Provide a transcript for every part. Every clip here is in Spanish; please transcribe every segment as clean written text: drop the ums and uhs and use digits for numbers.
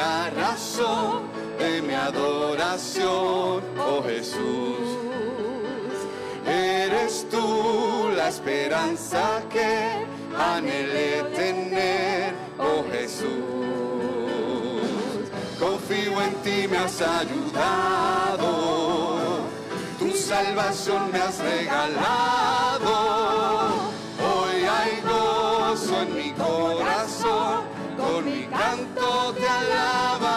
única razón de mi adoración, oh Jesús. Eres tú la esperanza que anhelé tener, oh Jesús. Confío en ti, me has ayudado, tu salvación me has regalado. Hoy hay gozo en mi corazón, con mi canto te alabaré.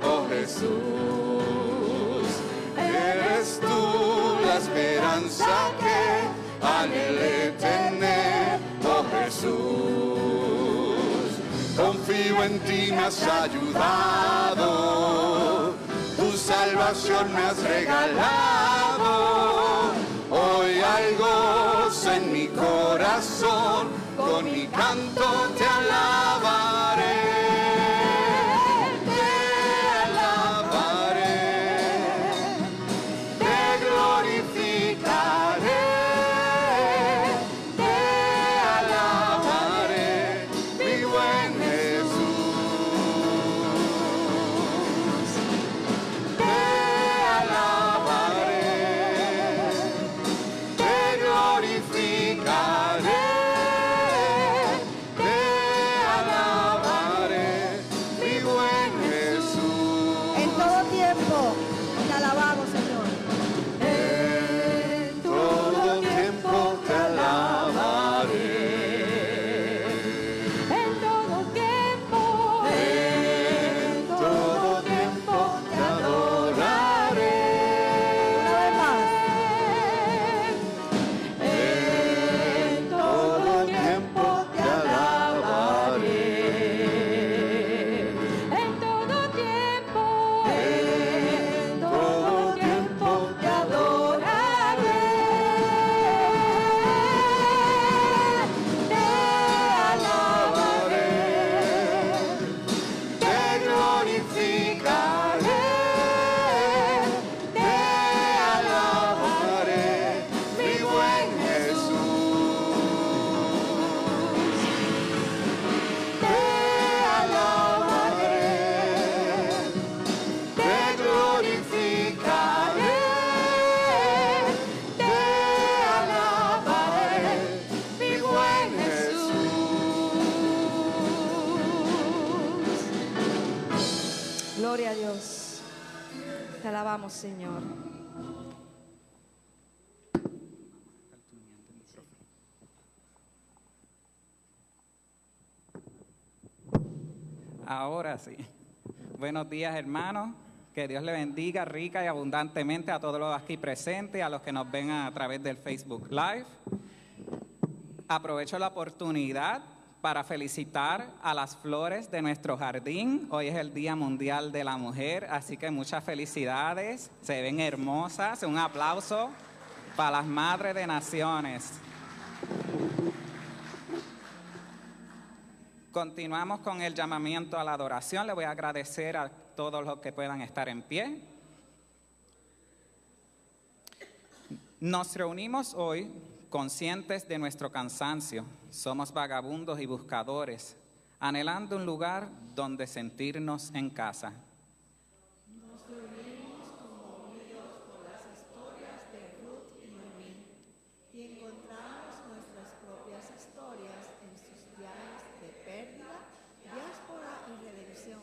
Oh Jesús, eres tú la esperanza que anhelé tener, oh Jesús. Confío en ti, me has ayudado, tu salvación me has regalado. Hoy hay gozo en mi corazón, con mi canto te alabaré. Gloria a Dios. Te alabamos, Señor. Ahora sí. Buenos días, hermanos. Que Dios le bendiga rica y abundantemente a todos los aquí presentes, a los que nos ven a través del Facebook Live. Aprovecho la oportunidad para felicitar a las flores de nuestro jardín. Hoy es el Día Mundial de la Mujer, así que muchas felicidades. Se ven hermosas. Un aplauso para las madres de naciones. Continuamos con el llamamiento a la adoración. Le voy a agradecer a todos los que puedan estar en pie. Nos reunimos hoy conscientes de nuestro cansancio. Somos vagabundos y buscadores, anhelando un lugar donde sentirnos en casa. Nos reunimos conmovidos por las historias de Ruth y Noemí y encontramos nuestras propias historias en sus viajes de pérdida, diáspora y redención.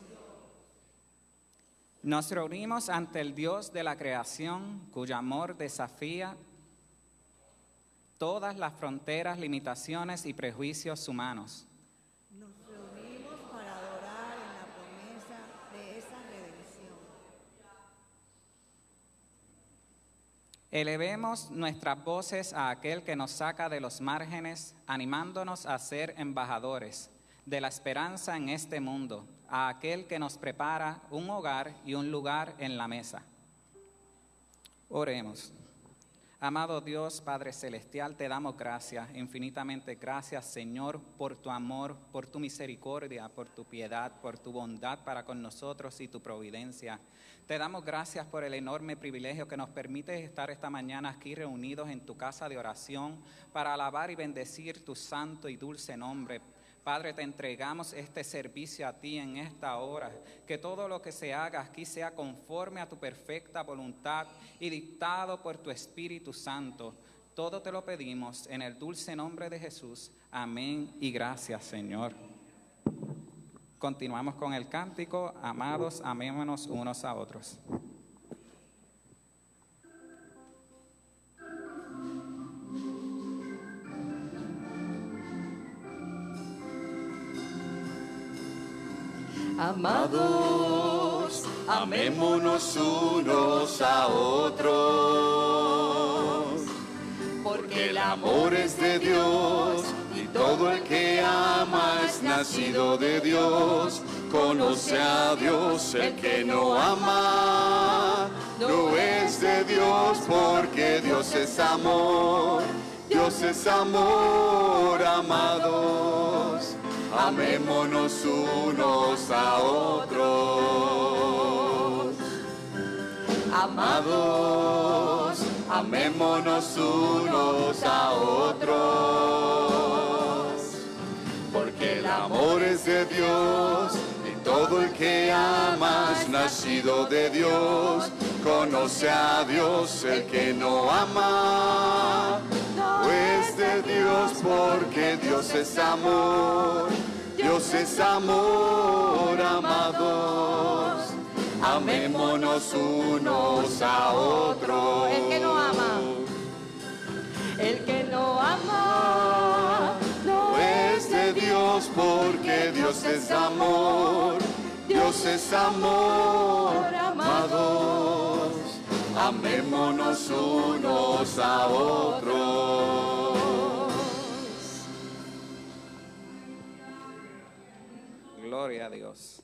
Nos reunimos ante el Dios de la creación, cuyo amor desafía todas las fronteras, limitaciones y prejuicios humanos. Nos reunimos para adorar en la promesa de esa redención. Elevemos nuestras voces a aquel que nos saca de los márgenes, animándonos a ser embajadores de la esperanza en este mundo, a aquel que nos prepara un hogar y un lugar en la mesa. Oremos. Amado Dios, Padre Celestial, te damos gracias, infinitamente gracias, Señor, por tu amor, por tu misericordia, por tu piedad, por tu bondad para con nosotros y tu providencia. Te damos gracias por el enorme privilegio que nos permite estar esta mañana aquí reunidos en tu casa de oración para alabar y bendecir tu santo y dulce nombre. Padre, te entregamos este servicio a ti en esta hora, que todo lo que se haga aquí sea conforme a tu perfecta voluntad y dictado por tu Espíritu Santo. Todo te lo pedimos en el dulce nombre de Jesús. Amén y gracias, Señor. Continuamos con el cántico, amados, amémonos unos a otros. Amados, amémonos unos a otros, porque el amor es de Dios y todo el que ama es nacido de Dios. Conoce a Dios, el que no ama no es de Dios, porque Dios es amor. Dios es amor, amados. Amémonos unos a otros. Amados, amémonos unos a otros. Porque el amor es de Dios y todo el que ama es nacido de Dios. Conoce a Dios, el que no ama no es de Dios, porque Dios es amor. Dios es amor, amados. Amémonos unos a otros. El que no ama. El que no ama no es de Dios, porque Dios es amor. Dios es amor, amados. Amémonos unos a otros. Gloria a Dios.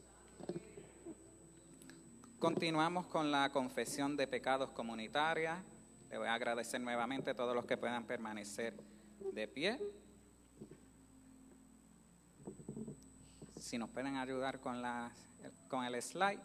Continuamos con la confesión de pecados comunitaria. Le voy a agradecer nuevamente a todos los que puedan permanecer de pie. Si nos pueden ayudar con el slide.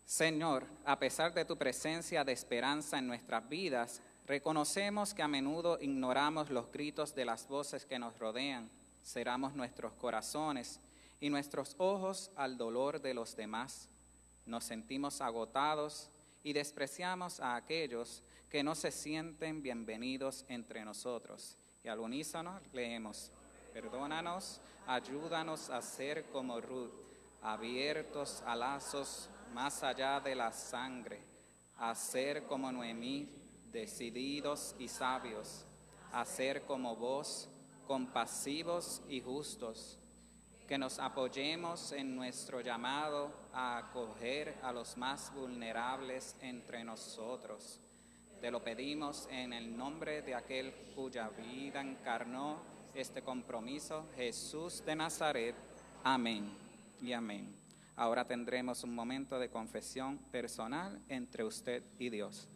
Señor, a pesar de tu presencia de esperanza en nuestras vidas, reconocemos que a menudo ignoramos los gritos de las voces que nos rodean, cerramos nuestros corazones y nuestros ojos al dolor de los demás. Nos sentimos agotados y despreciamos a aquellos que no se sienten bienvenidos entre nosotros. Y al unísono leemos: perdónanos, ayúdanos a ser como Ruth, abiertos a lazos más allá de la sangre, a ser como Noemí, decididos y sabios, a ser como vos, compasivos y justos, que nos apoyemos en nuestro llamado a acoger a los más vulnerables entre nosotros. Te lo pedimos en el nombre de aquel cuya vida encarnó este compromiso, Jesús de Nazaret. Amén y amén. Ahora tendremos un momento de confesión personal entre usted y Dios.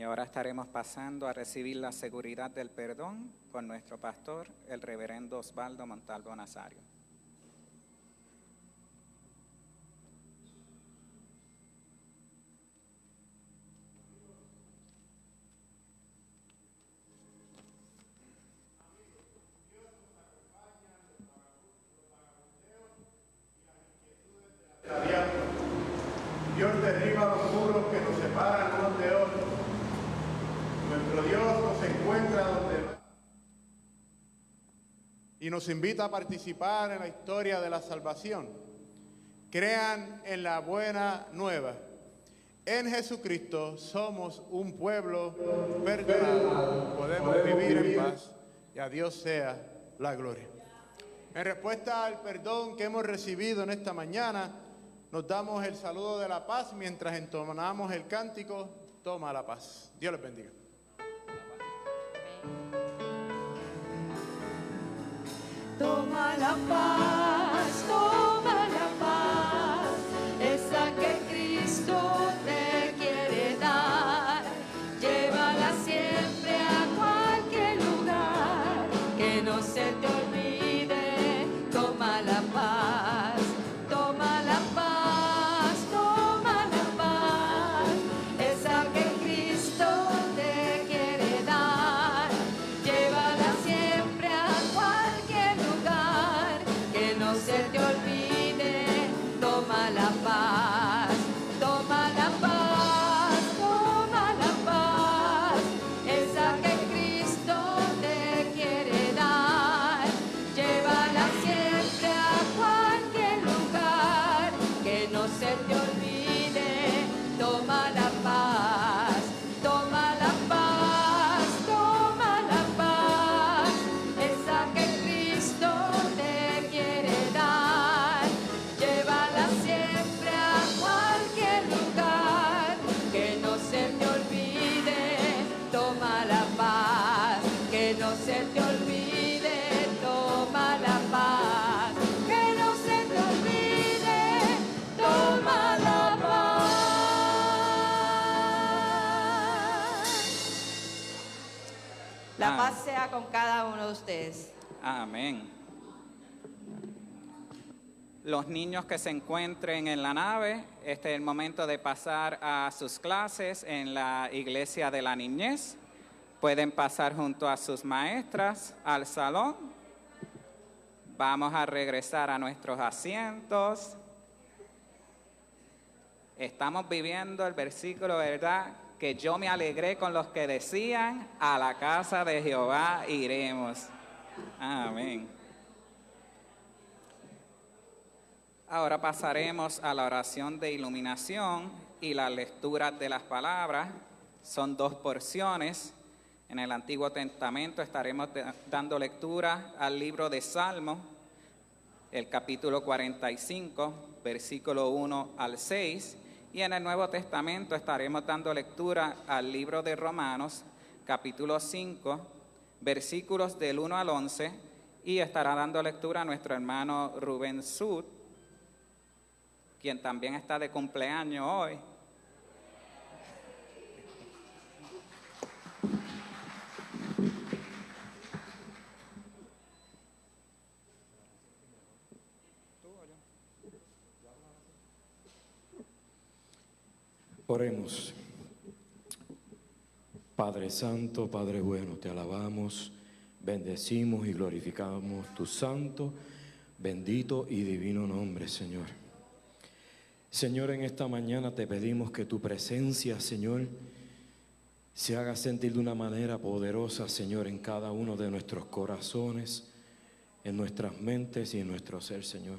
Y ahora estaremos pasando a recibir la seguridad del perdón por nuestro pastor, el reverendo Osvaldo Montalvo Nazario. Dios derriba los muros que nos separan unos de otros. Nuestro Dios nos encuentra donde va y nos invita a participar en la historia de la salvación. Crean en la buena nueva. En Jesucristo somos un pueblo perdonado. Podemos vivir en paz y a Dios sea la gloria. En respuesta al perdón que hemos recibido en esta mañana, nos damos el saludo de la paz mientras entonamos el cántico Toma la paz. Dios les bendiga. Toma la paz, esa que Cristo te quiere dar. Llévala siempre a cualquier lugar, que no se te olvide. Toma la paz, toma la paz, toma la paz, esa que Cristo te quiere dar. Llévala siempre a cualquier lugar, que no se te olvide. Toma la paz, toma la paz, toma la paz, esa que Cristo te quiere dar. Llévala siempre a cualquier lugar, que no se te olvide. Toma la paz, toma la paz, toma la paz, esa que Cristo te quiere dar. Llévala siempre a cualquier lugar, que no se te olvide. Toma la paz, que no se te olvide. Toma la paz, que no se te olvide. Toma la paz. La paz sea con cada uno de ustedes. Amén. Los niños que se encuentren en la nave, este es el momento de pasar a sus clases en la iglesia de la niñez. Pueden pasar junto a sus maestras al salón. Vamos a regresar a nuestros asientos. Estamos viviendo el versículo, ¿verdad? Que yo me alegré con los que decían, a la casa de Jehová iremos. Amén. Ahora pasaremos a la oración de iluminación y la lectura de las palabras. Son dos porciones. En el Antiguo Testamento estaremos dando lectura al libro de Salmos, el capítulo 45, versículo 1 al 6. Y en el Nuevo Testamento estaremos dando lectura al libro de Romanos, capítulo 5, versículos del 1 al 11. Y estará dando lectura a nuestro hermano Rubén Sud, quien también está de cumpleaños hoy. Oremos. Padre Santo, Padre bueno, te alabamos, bendecimos y glorificamos tu santo, bendito y divino nombre, Señor. Señor, en esta mañana te pedimos que tu presencia, Señor, se haga sentir de una manera poderosa, Señor, en cada uno de nuestros corazones, en nuestras mentes y en nuestro ser, Señor.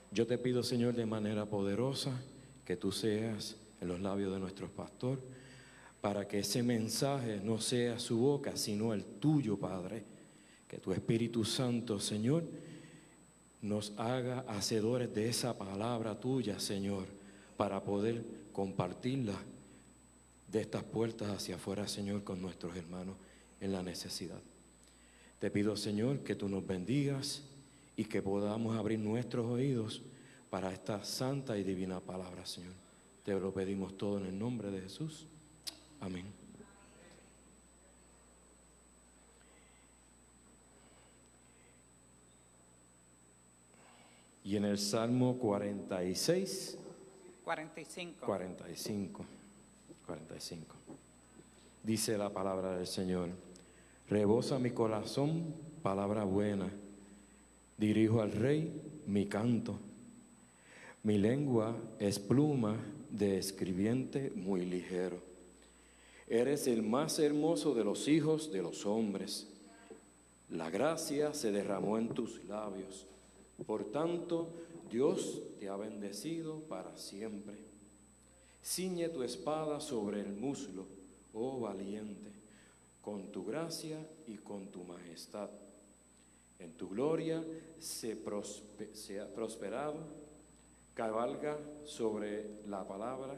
Yo te pido, Señor, de manera poderosa, que tú seas en los labios de nuestro pastor, para que ese mensaje no sea su boca, sino el tuyo, Padre. Que tu Espíritu Santo, Señor, nos haga hacedores de esa palabra tuya, Señor, para poder compartirla de estas puertas hacia afuera, Señor, con nuestros hermanos en la necesidad. Te pido, Señor, que tú nos bendigas y que podamos abrir nuestros oídos para esta santa y divina palabra, Señor. Te lo pedimos todo en el nombre de Jesús. Amén. Y en el Salmo 45, 45, dice la palabra del Señor: rebosa mi corazón palabra buena, dirijo al Rey mi canto. Mi lengua es pluma de escribiente muy ligero. Eres el más hermoso de los hijos de los hombres. La gracia se derramó en tus labios. Por tanto, Dios te ha bendecido para siempre. Ciñe tu espada sobre el muslo, oh valiente, con tu gracia y con tu majestad. En tu gloria se ha prosperado, cabalga sobre la palabra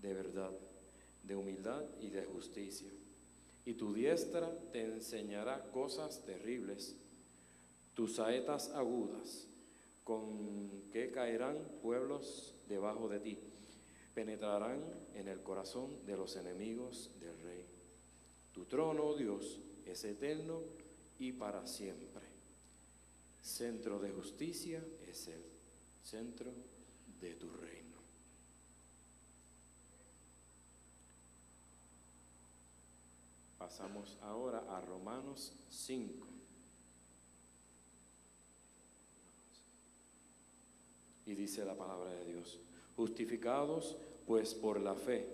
de verdad, de humildad y de justicia. Y tu diestra te enseñará cosas terribles, tus saetas agudas, con que caerán pueblos debajo de ti, penetrarán en el corazón de los enemigos del rey. Tu trono, oh Dios, es eterno y para siempre. Centro de justicia es el centro de tu reino. Pasamos ahora a Romanos 5. Y dice la palabra de Dios: justificados pues por la fe,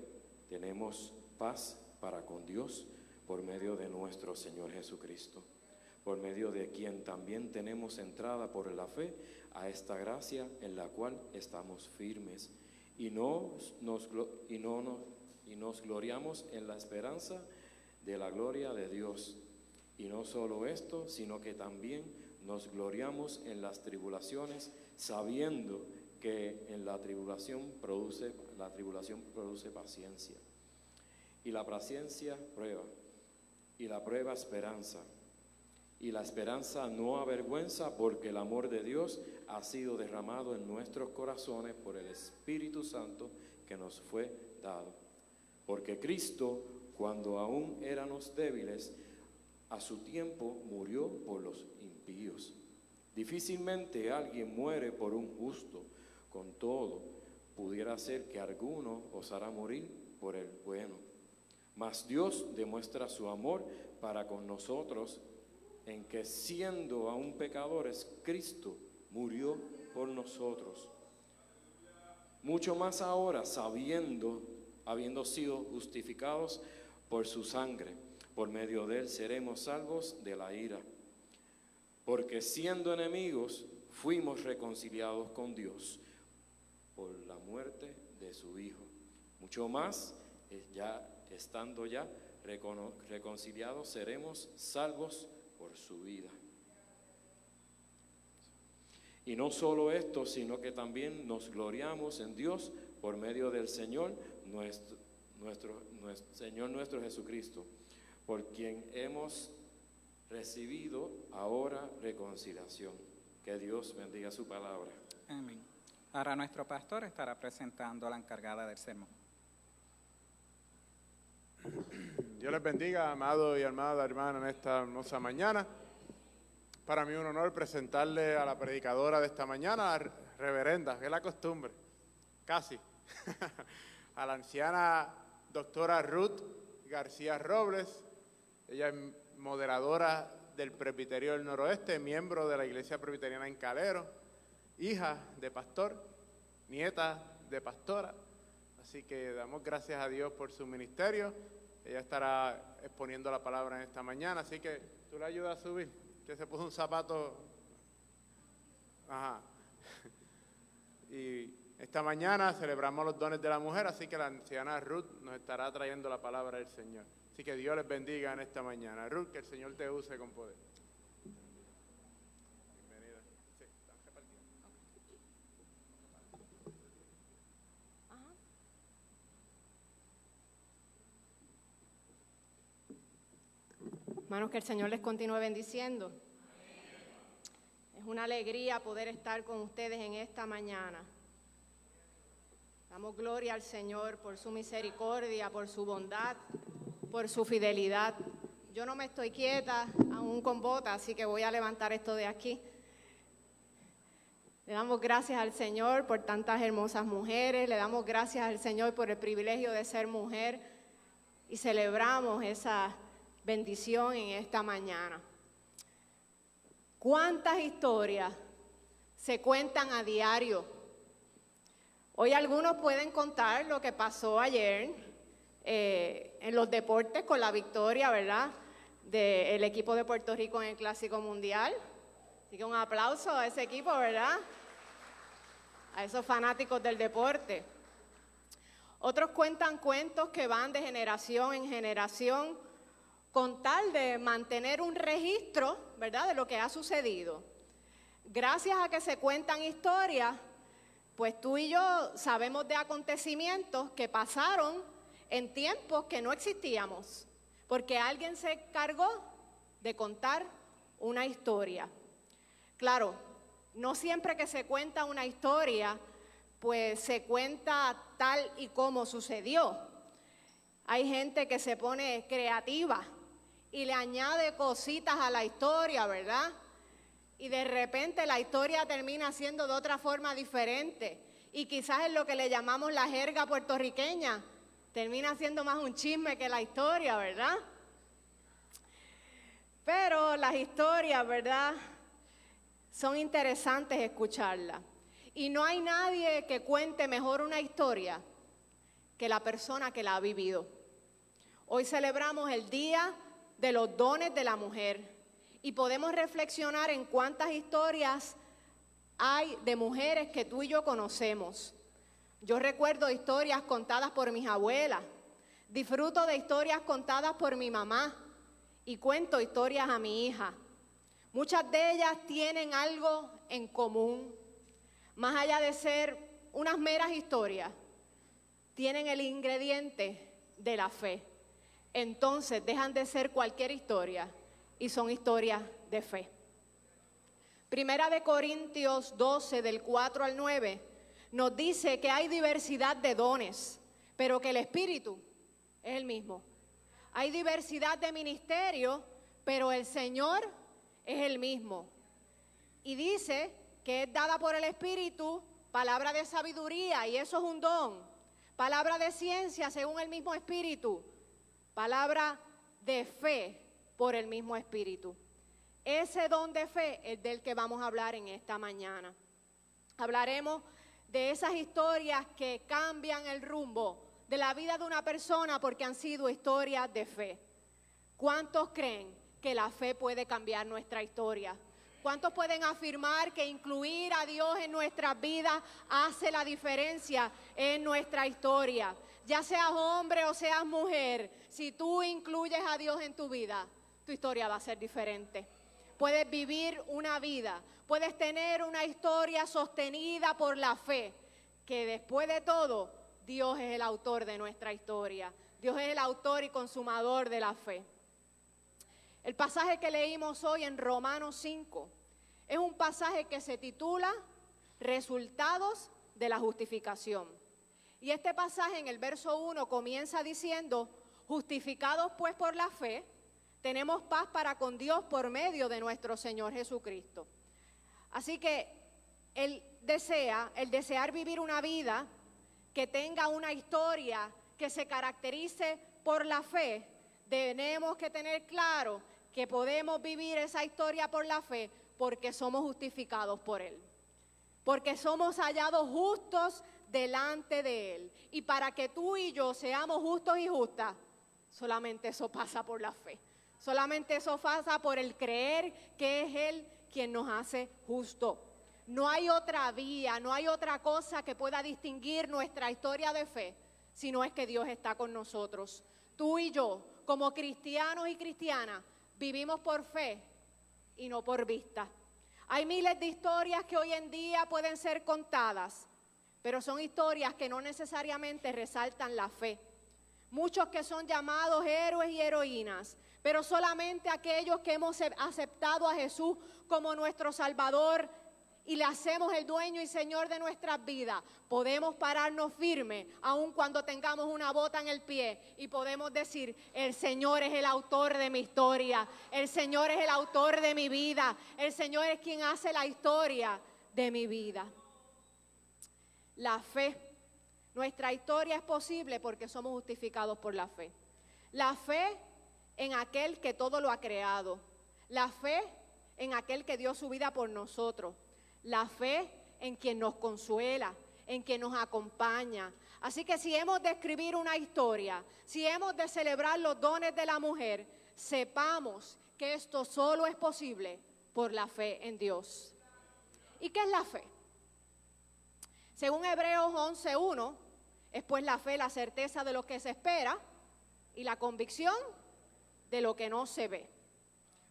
tenemos paz para con Dios por medio de nuestro Señor Jesucristo, por medio de quien también tenemos entrada por la fe a esta gracia en la cual estamos firmes y nos gloriamos en la esperanza de la gloria de Dios. Y no solo esto, sino que también nos gloriamos en las tribulaciones, sabiendo que en la tribulación produce paciencia, y la paciencia prueba, y la prueba esperanza, y la esperanza no avergüenza, porque el amor de Dios ha sido derramado en nuestros corazones por el Espíritu Santo que nos fue dado. Porque Cristo, cuando aún éramos débiles, a su tiempo murió por los impíos. Difícilmente alguien muere por un justo. Con todo, pudiera ser que alguno osara morir por el bueno. Mas Dios demuestra su amor para con nosotros en que, siendo aún pecadores, Cristo murió por nosotros. Mucho más ahora, habiendo sido justificados por su sangre, por medio de él seremos salvos de la ira. Porque siendo enemigos, fuimos reconciliados con Dios por la muerte de su Hijo. Mucho más, estando reconciliados, seremos salvos por su vida. Y no solo esto, sino que también nos gloriamos en Dios por medio del Señor nuestro Jesucristo, por quien hemos recibido ahora reconciliación. Que Dios bendiga su palabra. Amén. Ahora nuestro pastor estará presentando a la encargada del sermón. Dios les bendiga, amado y amada hermana, en esta hermosa mañana. Para mí un honor presentarle a la predicadora de esta mañana, la reverenda, que es la costumbre, casi, a la anciana doctora Ruth García Robles. Ella es moderadora del Presbiterio del Noroeste, miembro de la Iglesia Presbiteriana en Calero, hija de pastor, nieta de pastora. Así que damos gracias a Dios por su ministerio. Ella estará exponiendo la palabra en esta mañana, así que tú le ayudas a subir, que se puso un zapato. Ajá. Y esta mañana celebramos los dones de la mujer, así que la anciana Ruth nos estará trayendo la palabra del Señor. Así que Dios les bendiga en esta mañana. Ruth, que el Señor te use con poder. Bienvenida. Sí, están repartiendo. Hermanos, que el Señor les continúe bendiciendo. Es una alegría poder estar con ustedes en esta mañana. Damos gloria al Señor por su misericordia, por su bondad, por su fidelidad. Yo no me estoy quieta, aún con bota, así que voy a levantar esto de aquí. Le damos gracias al Señor por tantas hermosas mujeres, le damos gracias al Señor por el privilegio de ser mujer y celebramos esa bendición en esta mañana. ¿Cuántas historias se cuentan a diario? Hoy algunos pueden contar lo que pasó ayer en los deportes con la victoria, ¿verdad?, del equipo de Puerto Rico en el Clásico Mundial. Así que un aplauso a ese equipo, ¿verdad?, a esos fanáticos del deporte. Otros cuentan cuentos que van de generación en generación con tal de mantener un registro, ¿verdad?, de lo que ha sucedido. Gracias a que se cuentan historias, pues tú y yo sabemos de acontecimientos que pasaron en tiempos que no existíamos, porque alguien se encargó de contar una historia. Claro, no siempre que se cuenta una historia, pues se cuenta tal y como sucedió. Hay gente que se pone creativa y le añade cositas a la historia, ¿verdad? Y de repente la historia termina siendo de otra forma diferente. Y quizás es lo que le llamamos la jerga puertorriqueña. Termina siendo más un chisme que la historia, ¿verdad? Pero las historias, ¿verdad?, son interesantes escucharlas. Y no hay nadie que cuente mejor una historia que la persona que la ha vivido. Hoy celebramos el Día de los Dones de la Mujer. Y podemos reflexionar en cuántas historias hay de mujeres que tú y yo conocemos. Yo recuerdo historias contadas por mis abuelas, disfruto de historias contadas por mi mamá y cuento historias a mi hija. Muchas de ellas tienen algo en común, más allá de ser unas meras historias, tienen el ingrediente de la fe. Entonces dejan de ser cualquier historia y son historias de fe. Primera de Corintios 12, del 4 al 9, nos dice que hay diversidad de dones, pero que el Espíritu es el mismo. Hay diversidad de ministerios, pero el Señor es el mismo. Y dice que es dada por el Espíritu palabra de sabiduría, y eso es un don. Palabra de ciencia según el mismo Espíritu. Palabra de fe por el mismo Espíritu. Ese don de fe es del que vamos a hablar en esta mañana. Hablaremos de esas historias que cambian el rumbo de la vida de una persona porque han sido historias de fe. ¿Cuántos creen que la fe puede cambiar nuestra historia? ¿Cuántos pueden afirmar que incluir a Dios en nuestras vidas hace la diferencia en nuestra historia? Ya seas hombre o seas mujer, si tú incluyes a Dios en tu vida, tu historia va a ser diferente. Puedes vivir una vida, puedes tener una historia sostenida por la fe, que después de todo, Dios es el autor de nuestra historia. Dios es el autor y consumador de la fe. El pasaje que leímos hoy en Romanos 5 es un pasaje que se titula Resultados de la justificación. Y este pasaje en el verso 1 comienza diciendo: justificados pues por la fe, tenemos paz para con Dios por medio de nuestro Señor Jesucristo. Así que el desear vivir una vida que tenga una historia que se caracterice por la fe, tenemos que tener claro que podemos vivir esa historia por la fe porque somos justificados por Él. Porque somos hallados justos delante de Él. Y para que tú y yo seamos justos y justas, solamente eso pasa por la fe. Solamente eso pasa por el creer que es Él quien nos hace justos. No hay otra vía, no hay otra cosa que pueda distinguir nuestra historia de fe, sino es que Dios está con nosotros. Tú y yo, como cristianos y cristianas, vivimos por fe y no por vista. Hay miles de historias que hoy en día pueden ser contadas, pero son historias que no necesariamente resaltan la fe. Muchos que son llamados héroes y heroínas, pero solamente aquellos que hemos aceptado a Jesús como nuestro Salvador y le hacemos el dueño y señor de nuestras vidas, podemos pararnos firmes aun cuando tengamos una bota en el pie y podemos decir, el Señor es el autor de mi historia, el Señor es el autor de mi vida, el Señor es quien hace la historia de mi vida. La fe, nuestra historia es posible porque somos justificados por la fe. La fe en aquel que todo lo ha creado, la fe en aquel que dio su vida por nosotros, la fe en quien nos consuela, en quien nos acompaña. Así que si hemos de escribir una historia, si hemos de celebrar los dones de la mujer, sepamos que esto solo es posible por la fe en Dios. ¿Y qué es la fe? Según Hebreos 11:1, es pues la fe la certeza de lo que se espera y la convicción de lo que no se ve.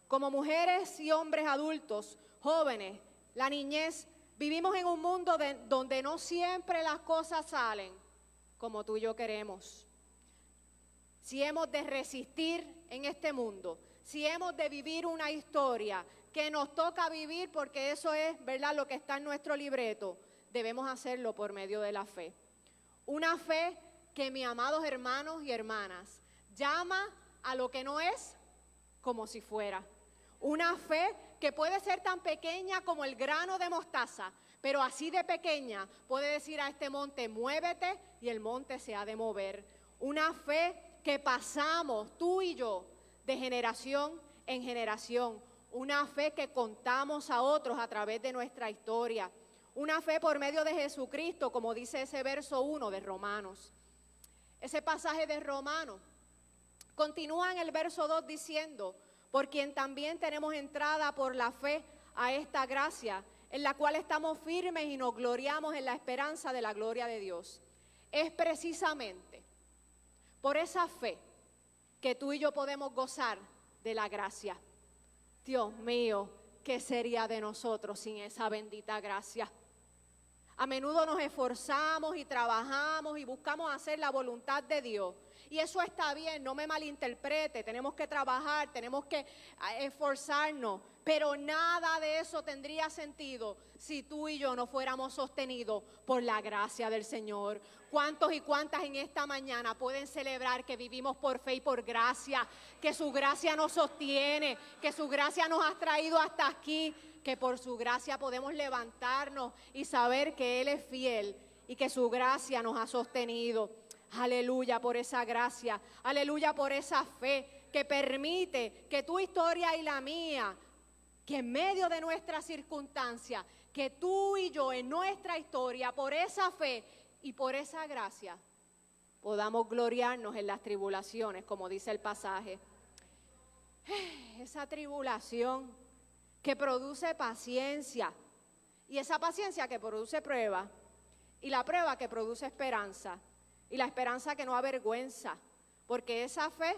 Como mujeres y hombres adultos, jóvenes, la niñez, vivimos en un mundo donde no siempre las cosas salen como tú y yo queremos. Si hemos de resistir en este mundo, si hemos de vivir una historia que nos toca vivir, porque eso es, ¿verdad?, lo que está en nuestro libreto, debemos hacerlo por medio de la fe. Una fe que, mis amados hermanos y hermanas, llama a lo que no es como si fuera. Una fe que puede ser tan pequeña como el grano de mostaza, pero así de pequeña puede decir a este monte, muévete, y el monte se ha de mover. Una fe que pasamos, tú y yo, de generación en generación. Una fe que contamos a otros a través de nuestra historia. Una fe por medio de Jesucristo, como dice ese verso 1 de Romanos. Ese pasaje de Romanos continúa en el verso 2 diciendo, por quien también tenemos entrada por la fe a esta gracia, en la cual estamos firmes y nos gloriamos en la esperanza de la gloria de Dios. Es precisamente por esa fe que tú y yo podemos gozar de la gracia. Dios mío, ¿qué sería de nosotros sin esa bendita gracia? A menudo nos esforzamos y trabajamos y buscamos hacer la voluntad de Dios. Y eso está bien, no me malinterprete, tenemos que trabajar, tenemos que esforzarnos, pero nada de eso tendría sentido si tú y yo no fuéramos sostenidos por la gracia del Señor. ¿Cuántos y cuántas en esta mañana pueden celebrar que vivimos por fe y por gracia, que su gracia nos sostiene, que su gracia nos ha traído hasta aquí, que por su gracia podemos levantarnos y saber que Él es fiel y que su gracia nos ha sostenido? Aleluya por esa gracia, aleluya por esa fe que permite que tu historia y la mía, que en medio de nuestras circunstancias, que tú y yo en nuestra historia, por esa fe y por esa gracia, podamos gloriarnos en las tribulaciones, como dice el pasaje. Esa tribulación que produce paciencia, y esa paciencia que produce prueba, y la prueba que produce esperanza, y la esperanza que no avergüenza, porque esa fe,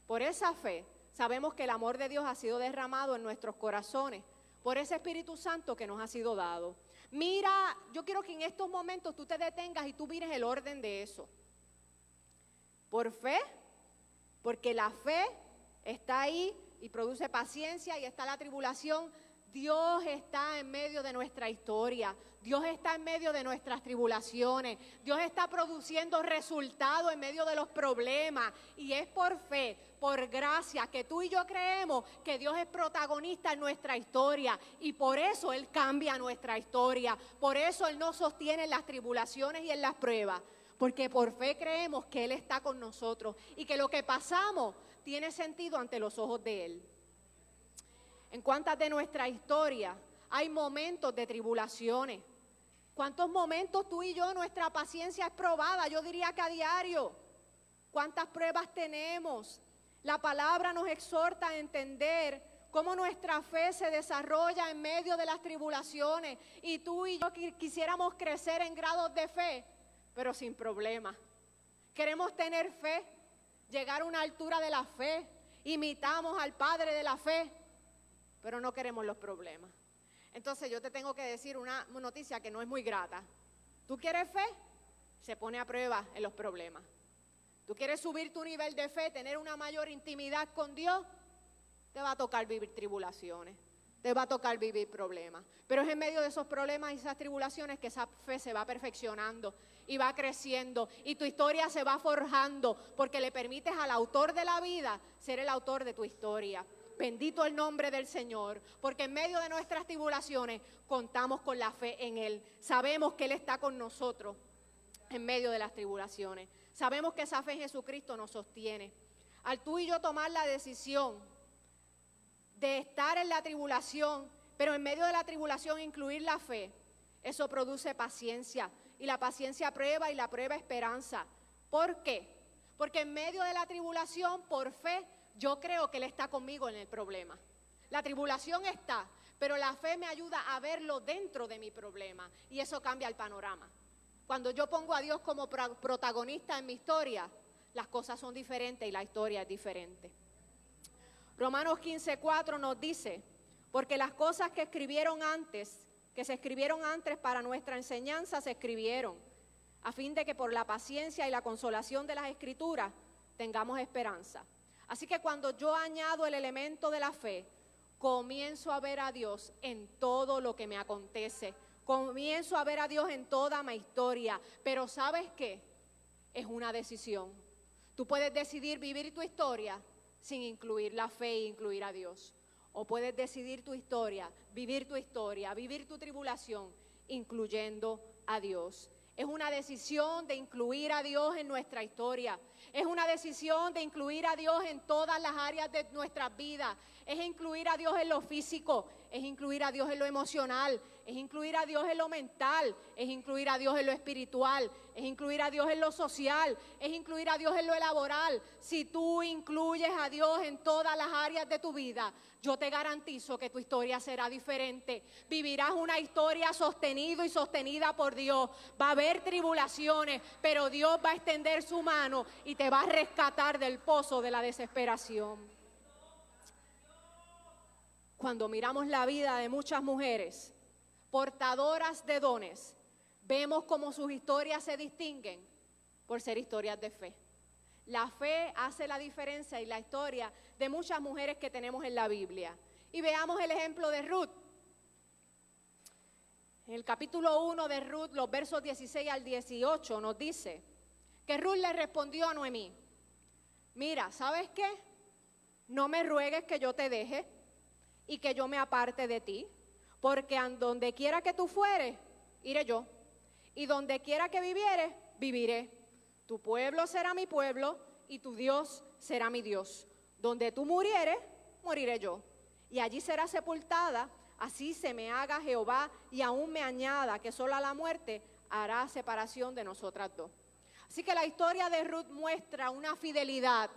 por esa fe, sabemos que el amor de Dios ha sido derramado en nuestros corazones, por ese Espíritu Santo que nos ha sido dado. Mira, yo quiero que en estos momentos tú te detengas y tú mires el orden de eso. Por fe, porque la fe está ahí y produce paciencia, y está la tribulación. Dios está en medio de nuestra historia, Dios está en medio de nuestras tribulaciones, Dios está produciendo resultados en medio de los problemas, y es por fe, por gracia, que tú y yo creemos que Dios es protagonista en nuestra historia, y por eso Él cambia nuestra historia, por eso Él nos sostiene en las tribulaciones y en las pruebas, porque por fe creemos que Él está con nosotros y que lo que pasamos tiene sentido ante los ojos de Él. En cuántas de nuestra historia hay momentos de tribulaciones. ¿Cuántos momentos tú y yo, nuestra paciencia es probada? Yo diría que a diario. ¿Cuántas pruebas tenemos? La palabra nos exhorta a entender cómo nuestra fe se desarrolla en medio de las tribulaciones. Y tú y yo quisiéramos crecer en grados de fe, pero sin problemas. Queremos tener fe, llegar a una altura de la fe. Imitamos al Padre de la fe, pero no queremos los problemas. Entonces yo te tengo que decir una noticia que no es muy grata. ¿Tú quieres fe? Se pone a prueba en los problemas. ¿Tú quieres subir tu nivel de fe, tener una mayor intimidad con Dios? Te va a tocar vivir tribulaciones. te va a tocar vivir problemas. Pero es en medio de esos problemas y esas tribulaciones que esa fe se va perfeccionando y va creciendo y tu historia se va forjando porque le permites al autor de la vida ser el autor de tu historia. Bendito el nombre del Señor, porque en medio de nuestras tribulaciones contamos con la fe en Él. Sabemos que Él está con nosotros en medio de las tribulaciones. Sabemos que esa fe en Jesucristo nos sostiene. Al tú y yo tomar la decisión de estar en la tribulación, pero en medio de la tribulación incluir la fe, eso produce paciencia. Y la paciencia prueba y la prueba esperanza. ¿Por qué? Porque en medio de la tribulación, por fe, yo creo que Él está conmigo en el problema. La tribulación está, pero la fe me ayuda a verlo dentro de mi problema y eso cambia el panorama. Cuando yo pongo a Dios como protagonista en mi historia, las cosas son diferentes y la historia es diferente. Romanos 15:4 nos dice, porque las cosas que se escribieron antes para nuestra enseñanza se escribieron, a fin de que por la paciencia y la consolación de las Escrituras tengamos esperanza. Así que cuando yo añado el elemento de la fe, comienzo a ver a Dios en todo lo que me acontece. Comienzo a ver a Dios en toda mi historia. Pero ¿sabes qué? Es una decisión. Tú puedes decidir vivir tu historia sin incluir la fe e incluir a Dios. O puedes decidir tu historia, vivir tu tribulación, incluyendo a Dios. Es una decisión de incluir a Dios en nuestra historia. Es una decisión de incluir a Dios en todas las áreas de nuestras vidas. Es incluir a Dios en lo físico, es incluir a Dios en lo emocional, es incluir a Dios en lo mental, es incluir a Dios en lo espiritual, es incluir a Dios en lo social, es incluir a Dios en lo laboral. Si tú incluyes a Dios en todas las áreas de tu vida, yo te garantizo que tu historia será diferente. Vivirás una historia sostenida y sostenida por Dios. Va a haber tribulaciones, pero Dios va a extender su mano y te va a rescatar del pozo de la desesperación. Cuando miramos la vida de muchas mujeres portadoras de dones, vemos cómo sus historias se distinguen por ser historias de fe. La fe hace la diferencia en la historia de muchas mujeres que tenemos en la Biblia. Y veamos el ejemplo de Ruth. En el capítulo 1 de Ruth, los versos 16 al 18, nos dice que Ruth le respondió a Noemí: mira, ¿sabes qué? No me ruegues que yo te deje y que yo me aparte de ti, porque a donde quiera que tú fueres, iré yo, y donde quiera que vivieres, viviré. Tu pueblo será mi pueblo y tu Dios será mi Dios. Donde tú murieres, moriré yo, y allí será sepultada. Así se me haga Jehová y aún me añada que solo a la muerte hará separación de nosotras dos. Así que la historia de Ruth muestra una fidelidad,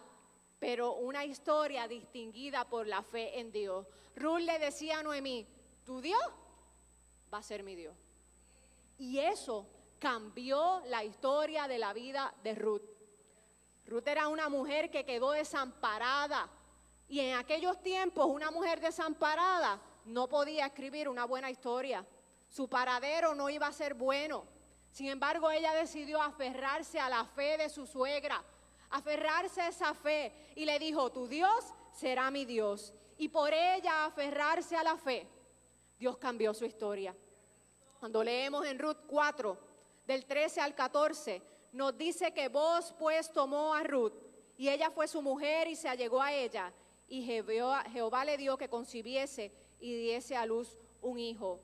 pero una historia distinguida por la fe en Dios. Ruth le decía a Noemí: tu Dios va a ser mi Dios. Y eso cambió la historia de la vida de Ruth. Ruth era una mujer que quedó desamparada. Y en aquellos tiempos una mujer desamparada no podía escribir una buena historia. Su paradero no iba a ser bueno. Sin embargo, ella decidió aferrarse a la fe de su suegra, aferrarse a esa fe, y le dijo: tu Dios será mi Dios. Y por ella aferrarse a la fe, Dios cambió su historia. Cuando leemos en Ruth 4, del 13 al 14, nos dice que Booz pues tomó a Ruth, y ella fue su mujer y se allegó a ella, y Jehová le dio que concibiese y diese a luz un hijo.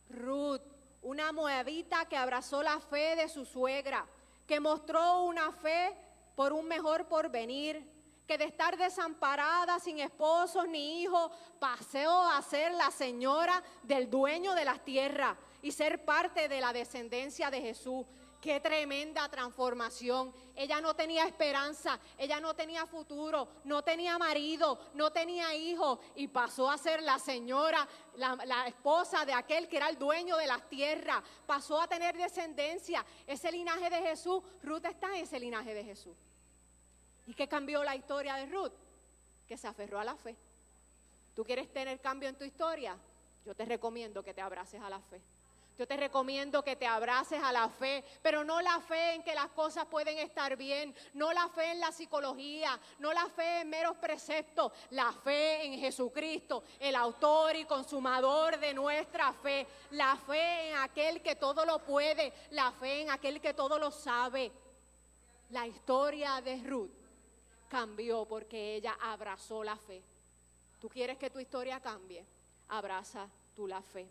Ruth, una moabita que abrazó la fe de su suegra, que mostró una fe por un mejor porvenir, que de estar desamparada, sin esposos ni hijos, pasó a ser la señora del dueño de las tierras y ser parte de la descendencia de Jesús. ¡Qué tremenda transformación! Ella no tenía esperanza, ella no tenía futuro, no tenía marido, no tenía hijos, y pasó a ser la señora, la esposa de aquel que era el dueño de las tierras. Pasó a tener descendencia. Ese linaje de Jesús, Ruth está en ese linaje de Jesús. ¿Y qué cambió la historia de Ruth? Que se aferró a la fe. ¿Tú quieres tener cambio en tu historia? Yo te recomiendo que te abraces a la fe. Yo te recomiendo que te abraces a la fe, pero no la fe en que las cosas pueden estar bien, no la fe en la psicología, no la fe en meros preceptos, la fe en Jesucristo, el autor y consumador de nuestra fe, la fe en aquel que todo lo puede, la fe en aquel que todo lo sabe. La historia de Ruth cambió porque ella abrazó la fe. ¿Tú quieres que tu historia cambie? Abraza tú la fe.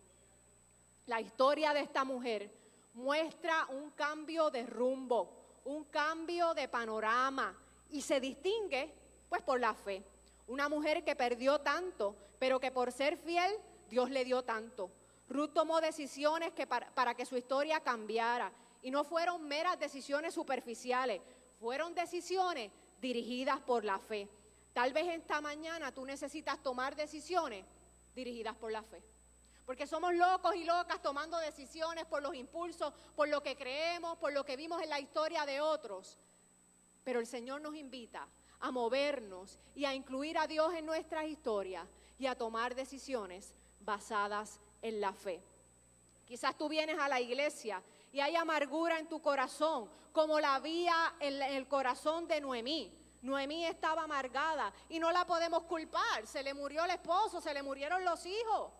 La historia de esta mujer muestra un cambio de rumbo, un cambio de panorama y se distingue pues por la fe. Una mujer que perdió tanto, pero que por ser fiel Dios le dio tanto. Ruth tomó decisiones para que su historia cambiara y no fueron meras decisiones superficiales, fueron decisiones dirigidas por la fe. Tal vez esta mañana tú necesitas tomar decisiones dirigidas por la fe. Porque somos locos y locas tomando decisiones por los impulsos, por lo que creemos, por lo que vimos en la historia de otros. Pero el Señor nos invita a movernos y a incluir a Dios en nuestras historias y a tomar decisiones basadas en la fe. Quizás tú vienes a la iglesia y hay amargura en tu corazón, como la había en el corazón de Noemí. Noemí estaba amargada y no la podemos culpar. Se le murió el esposo, se le murieron los hijos.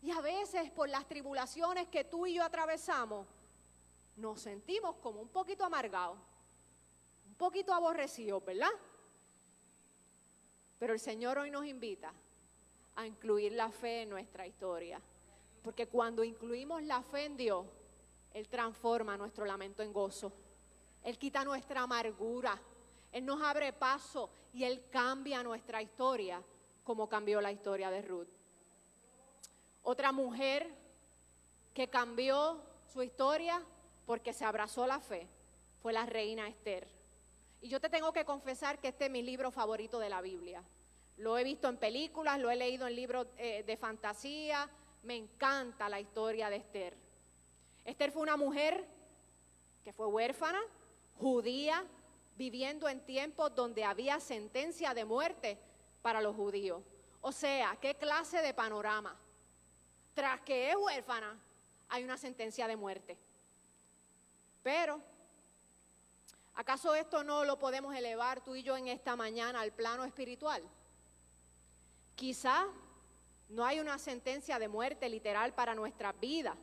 Y a veces por las tribulaciones que tú y yo atravesamos, nos sentimos como un poquito amargados, un poquito aborrecidos, ¿verdad? Pero el Señor hoy nos invita a incluir la fe en nuestra historia. Porque cuando incluimos la fe en Dios, Él transforma nuestro lamento en gozo. Él quita nuestra amargura. Él nos abre paso y Él cambia nuestra historia como cambió la historia de Ruth. Otra mujer que cambió su historia porque se abrazó la fe fue la reina Esther. Y yo te tengo que confesar que este es mi libro favorito de la Biblia. Lo he visto en películas, lo he leído en libros de fantasía. Me encanta la historia de Esther. Esther fue una mujer que fue huérfana, judía, viviendo en tiempos donde había sentencia de muerte para los judíos. O sea, ¿qué clase de panorama? Tras que es huérfana, hay una sentencia de muerte. Pero, ¿acaso esto no lo podemos elevar tú y yo en esta mañana al plano espiritual? Quizá no hay una sentencia de muerte literal para nuestras vidas,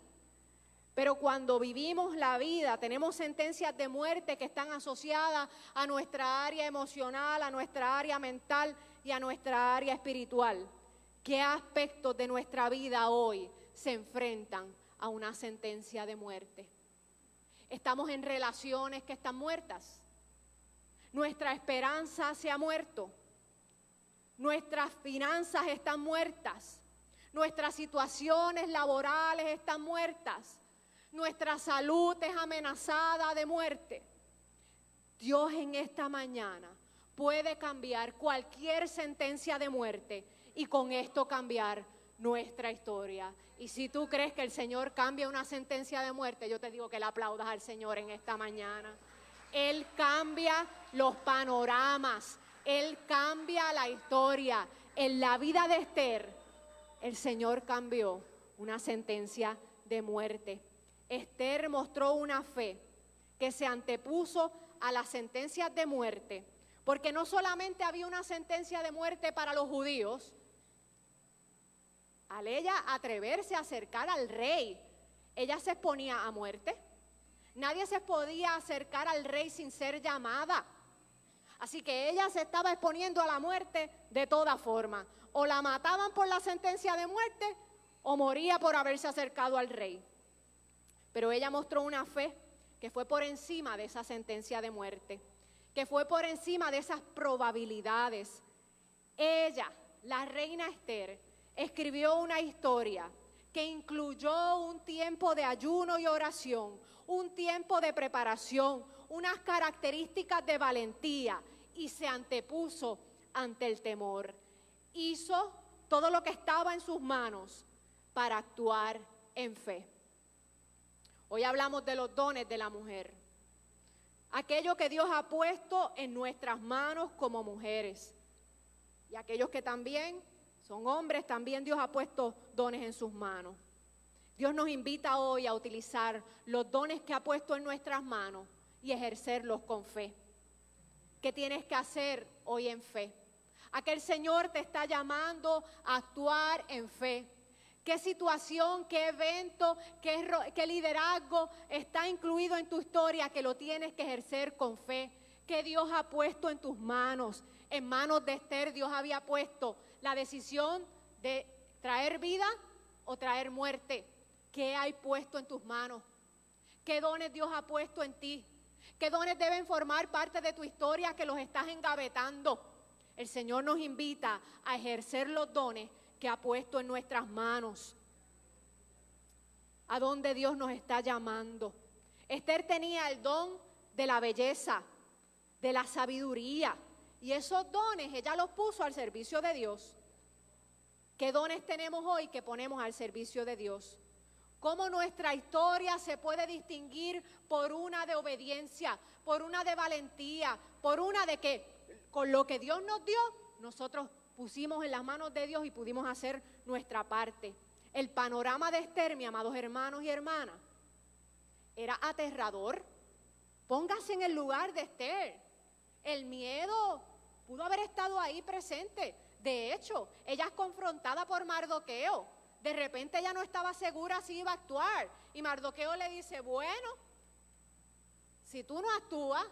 pero cuando vivimos la vida tenemos sentencias de muerte que están asociadas a nuestra área emocional, a nuestra área mental y a nuestra área espiritual. ¿Qué aspectos de nuestra vida hoy se enfrentan a una sentencia de muerte? Estamos en relaciones que están muertas. Nuestra esperanza se ha muerto. Nuestras finanzas están muertas. Nuestras situaciones laborales están muertas. Nuestra salud es amenazada de muerte. Dios en esta mañana puede cambiar cualquier sentencia de muerte y con esto cambiar nuestra historia. Y si tú crees que el Señor cambia una sentencia de muerte, yo te digo que le aplaudas al Señor en esta mañana. Él cambia los panoramas, Él cambia la historia. En la vida de Esther, el Señor cambió una sentencia de muerte. Esther mostró una fe que se antepuso a las sentencias de muerte, porque no solamente había una sentencia de muerte para los judíos. Al ella atreverse a acercar al rey, ella se exponía a muerte. Nadie se podía acercar al rey sin ser llamada. Así que ella se estaba exponiendo a la muerte de toda forma. O la mataban por la sentencia de muerte o moría por haberse acercado al rey. Pero ella mostró una fe que fue por encima de esa sentencia de muerte, que fue por encima de esas probabilidades. Ella, la reina Esther, escribió una historia que incluyó un tiempo de ayuno y oración, un tiempo de preparación, unas características de valentía y se antepuso ante el temor. Hizo todo lo que estaba en sus manos para actuar en fe. Hoy hablamos de los dones de la mujer, aquello que Dios ha puesto en nuestras manos como mujeres y aquellos que también son hombres, también Dios ha puesto dones en sus manos. Dios nos invita hoy a utilizar los dones que ha puesto en nuestras manos y ejercerlos con fe. ¿Qué tienes que hacer hoy en fe? A que el Señor te está llamando a actuar en fe. ¿Qué situación, qué evento, qué liderazgo está incluido en tu historia que lo tienes que ejercer con fe? ¿Qué Dios ha puesto en tus manos? En manos de Esther Dios había puesto la decisión de traer vida o traer muerte. ¿Qué hay puesto en tus manos? ¿Qué dones Dios ha puesto en ti? ¿Qué dones deben formar parte de tu historia que los estás engavetando? El Señor nos invita a ejercer los dones que ha puesto en nuestras manos. ¿A dónde Dios nos está llamando? Esther tenía el don de la belleza, de la sabiduría, y esos dones ella los puso al servicio de Dios. ¿Qué dones tenemos hoy que ponemos al servicio de Dios? ¿Cómo nuestra historia se puede distinguir por una de obediencia, por una de valentía, por una de que con lo que Dios nos dio, nosotros pusimos en las manos de Dios y pudimos hacer nuestra parte? El panorama de Esther, mis amados hermanos y hermanas, era aterrador. Póngase en el lugar de Esther. El miedo pudo haber estado ahí presente. De hecho, ella es confrontada por Mardoqueo. De repente ella no estaba segura si iba a actuar. Y Mardoqueo le dice, bueno, si tú no actúas,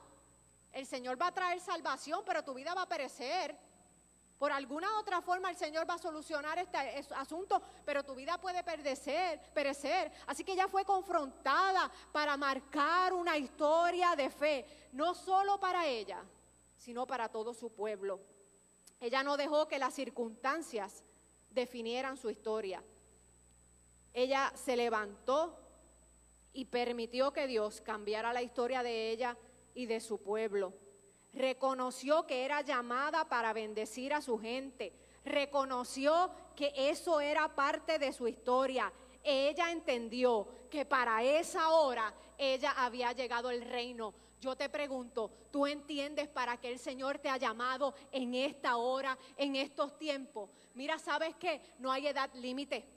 el Señor va a traer salvación, pero tu vida va a perecer. Por alguna otra forma el Señor va a solucionar este asunto, pero tu vida puede perecer. Así que ella fue confrontada para marcar una historia de fe, no solo para ella, sino para todo su pueblo. Ella no dejó que las circunstancias definieran su historia. Ella se levantó y permitió que Dios cambiara la historia de ella y de su pueblo. Reconoció que era llamada para bendecir a su gente. Reconoció que eso era parte de su historia. Ella entendió que para esa hora ella había llegado el reino. Yo te pregunto, ¿tú entiendes para qué el Señor te ha llamado en esta hora, en estos tiempos? Mira, ¿sabes qué? No hay edad límite.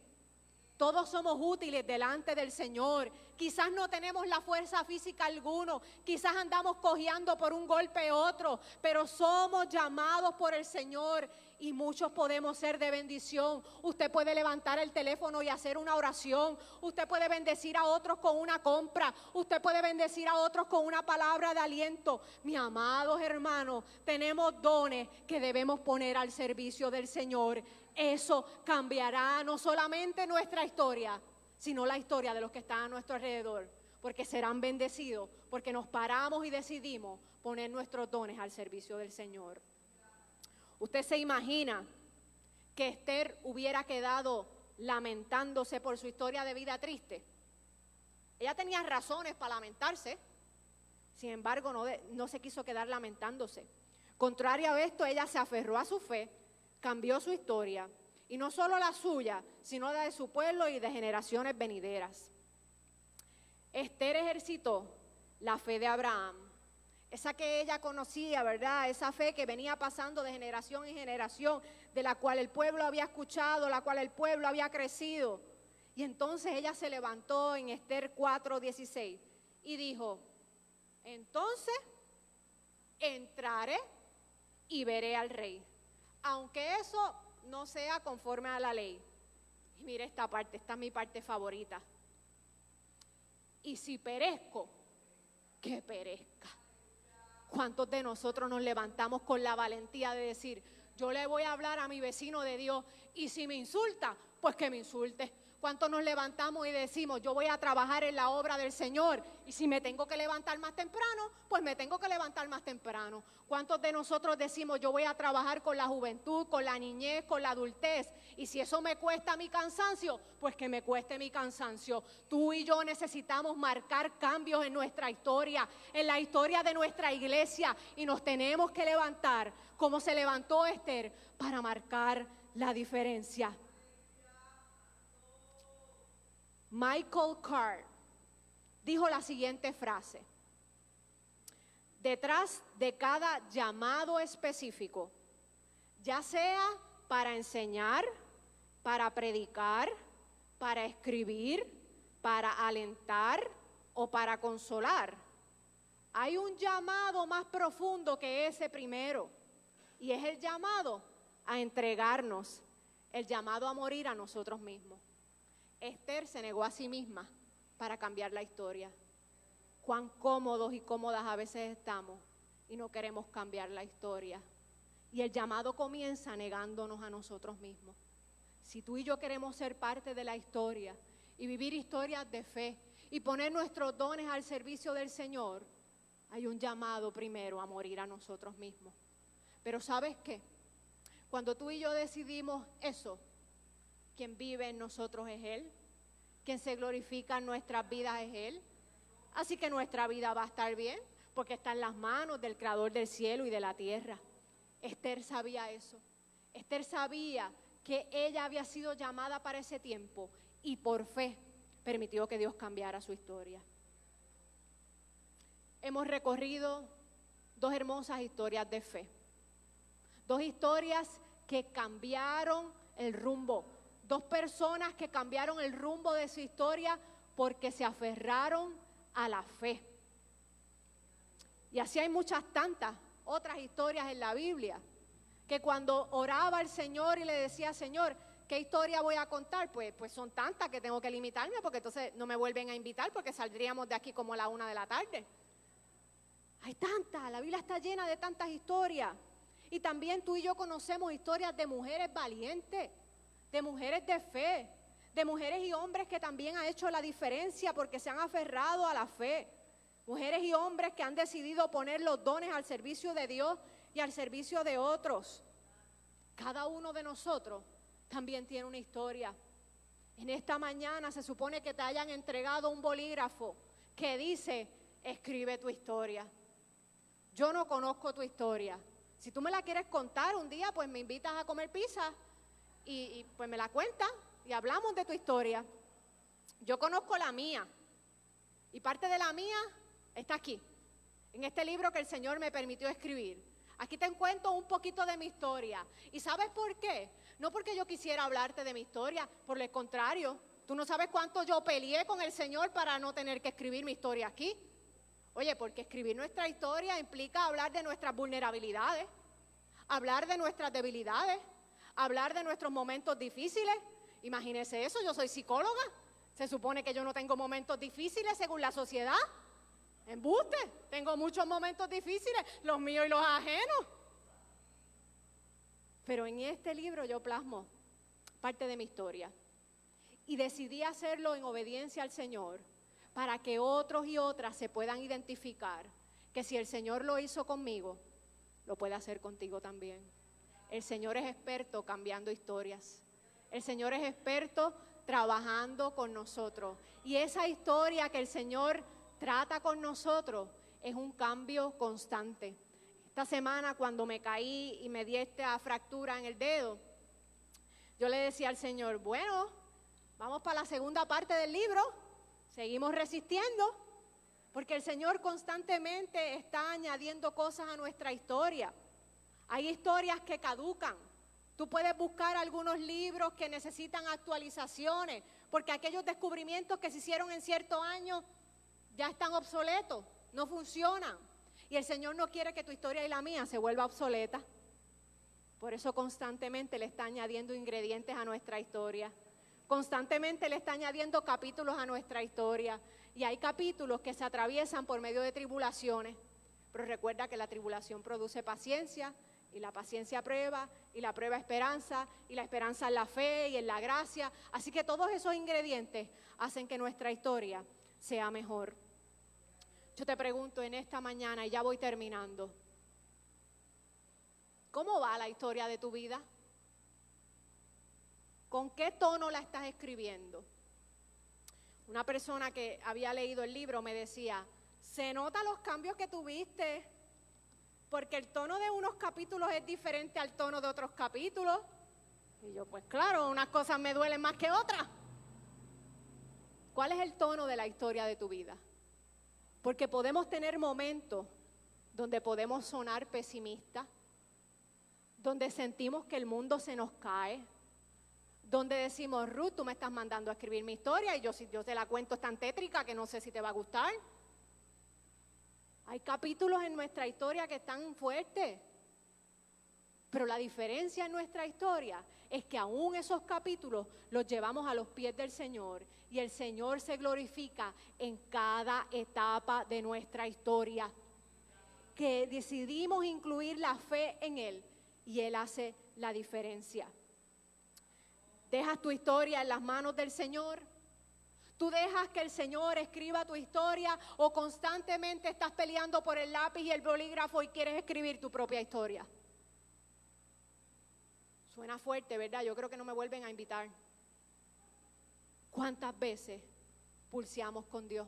Todos somos útiles delante del Señor. Quizás no tenemos la fuerza física alguno, quizás andamos cojeando por un golpe otro, pero somos llamados por el Señor y muchos podemos ser de bendición. Usted puede levantar el teléfono y hacer una oración. Usted puede bendecir a otros con una compra. Usted puede bendecir a otros con una palabra de aliento. Mis amados hermanos, tenemos dones que debemos poner al servicio del Señor. Eso cambiará no solamente nuestra historia, sino la historia de los que están a nuestro alrededor, porque serán bendecidos, porque nos paramos y decidimos poner nuestros dones al servicio del Señor. ¿Usted se imagina que Esther hubiera quedado lamentándose por su historia de vida triste? Ella tenía razones para lamentarse, sin embargo no se quiso quedar lamentándose. Contrario a esto, ella se aferró a su fe, cambió su historia, y no solo la suya, sino la de su pueblo y de generaciones venideras. Esther ejercitó la fe de Abraham, esa que ella conocía, ¿verdad? Esa fe que venía pasando de generación en generación, de la cual el pueblo había escuchado, la cual el pueblo había crecido. Y entonces ella se levantó en Esther 4:16 y dijo, entonces entraré y veré al rey, aunque eso no sea conforme a la ley. Y mire esta parte, esta es mi parte favorita. Y si perezco, que perezca. ¿Cuántos de nosotros nos levantamos con la valentía de decir, yo le voy a hablar a mi vecino de Dios, y si me insulta, pues que me insulte? ¿Cuántos nos levantamos y decimos, yo voy a trabajar en la obra del Señor, y si me tengo que levantar más temprano, pues me tengo que levantar más temprano? ¿Cuántos de nosotros decimos, yo voy a trabajar con la juventud, con la niñez, con la adultez, y si eso me cuesta mi cansancio, pues que me cueste mi cansancio? Tú y yo necesitamos marcar cambios en nuestra historia, en la historia de nuestra iglesia, y nos tenemos que levantar como se levantó Esther para marcar la diferencia. Michael Card dijo la siguiente frase: detrás de cada llamado específico, ya sea para enseñar, para predicar, para escribir, para alentar o para consolar. Hay un llamado más profundo que ese primero, y es el llamado a entregarnos, el llamado a morir a nosotros mismos. Esther se negó a sí misma para cambiar la historia. Cuán cómodos y cómodas a veces estamos y no queremos cambiar la historia. Y el llamado comienza negándonos a nosotros mismos. Si tú y yo queremos ser parte de la historia y vivir historias de fe y poner nuestros dones al servicio del Señor, hay un llamado primero a morir a nosotros mismos. Pero ¿sabes qué? Cuando tú y yo decidimos eso, quien vive en nosotros es Él, quien se glorifica en nuestras vidas es Él. Así que nuestra vida va a estar bien, porque está en las manos del Creador del cielo y de la tierra. Esther sabía eso. Esther sabía que ella había sido llamada para ese tiempo y por fe permitió que Dios cambiara su historia. Hemos recorrido 2 hermosas historias de fe. 2 historias que cambiaron el rumbo. 2 personas que cambiaron el rumbo de su historia porque se aferraron a la fe. Y así hay muchas tantas otras historias en la Biblia, que cuando oraba al Señor y le decía, Señor, ¿qué historia voy a contar? Pues son tantas que tengo que limitarme, porque entonces no me vuelven a invitar, porque saldríamos de aquí como a la 1 de la tarde. Hay tantas, la Biblia está llena de tantas historias. Y también tú y yo conocemos historias de mujeres valientes, de mujeres de fe, de mujeres y hombres que también han hecho la diferencia porque se han aferrado a la fe. Mujeres y hombres que han decidido poner los dones al servicio de Dios y al servicio de otros. Cada uno de nosotros también tiene una historia. En esta mañana se supone que te hayan entregado un bolígrafo que dice, escribe tu historia. Yo no conozco tu historia. Si tú me la quieres contar un día, pues me invitas a comer pizza y pues me la cuentas y hablamos de tu historia. Yo conozco la mía y parte de la mía está aquí, en este libro que el Señor me permitió escribir. Aquí te cuento un poquito de mi historia. ¿Y sabes por qué? No porque yo quisiera hablarte de mi historia, por el contrario. Tú no sabes cuánto yo peleé con el Señor para no tener que escribir mi historia aquí. Oye, porque escribir nuestra historia implica hablar de nuestras vulnerabilidades, hablar de nuestras debilidades, hablar de nuestros momentos difíciles. Imagínese eso, yo soy psicóloga. Se supone que yo no tengo momentos difíciles según la sociedad. Embuste, tengo muchos momentos difíciles, los míos y los ajenos. Pero en este libro yo plasmo parte de mi historia. Y decidí hacerlo en obediencia al Señor, para que otros y otras se puedan identificar que si el Señor lo hizo conmigo, lo puede hacer contigo también. El Señor es experto cambiando historias. El Señor es experto trabajando con nosotros. Y esa historia que el Señor trata con nosotros es un cambio constante. Esta semana cuando me caí y me di esta fractura en el dedo, yo le decía al Señor, bueno, vamos para la segunda parte del libro, seguimos resistiendo, porque el Señor constantemente está añadiendo cosas a nuestra historia. Hay historias que caducan. Tú puedes buscar algunos libros que necesitan actualizaciones, porque aquellos descubrimientos que se hicieron en ciertos años ya están obsoletos, no funcionan. Y el Señor no quiere que tu historia y la mía se vuelva obsoleta. Por eso constantemente le está añadiendo ingredientes a nuestra historia. Constantemente le está añadiendo capítulos a nuestra historia. Y hay capítulos que se atraviesan por medio de tribulaciones. Pero recuerda que la tribulación produce paciencia, y la paciencia prueba, y la prueba esperanza, y la esperanza en la fe y en la gracia. Así que todos esos ingredientes hacen que nuestra historia sea mejor. Yo te pregunto en esta mañana, y ya voy terminando, ¿cómo va la historia de tu vida? ¿Con qué tono la estás escribiendo? Una persona que había leído el libro me decía, se notan los cambios que tuviste, porque el tono de unos capítulos es diferente al tono de otros capítulos. Y yo, pues claro, unas cosas me duelen más que otras. ¿Cuál es el tono de la historia de tu vida? Porque podemos tener momentos donde podemos sonar pesimistas, donde sentimos que el mundo se nos cae, donde decimos, Ruth, tú me estás mandando a escribir mi historia y yo te la cuento, es tan tétrica que no sé si te va a gustar. Hay capítulos en nuestra historia que están fuertes, pero la diferencia en nuestra historia es que aún esos capítulos los llevamos a los pies del Señor y el Señor se glorifica en cada etapa de nuestra historia, que decidimos incluir la fe en Él y Él hace la diferencia. ¿Dejas tu historia en las manos del Señor? ¿Tú dejas que el Señor escriba tu historia o constantemente estás peleando por el lápiz y el bolígrafo y quieres escribir tu propia historia? Suena fuerte, ¿verdad? Yo creo que no me vuelven a invitar. ¿Cuántas veces pulseamos con Dios?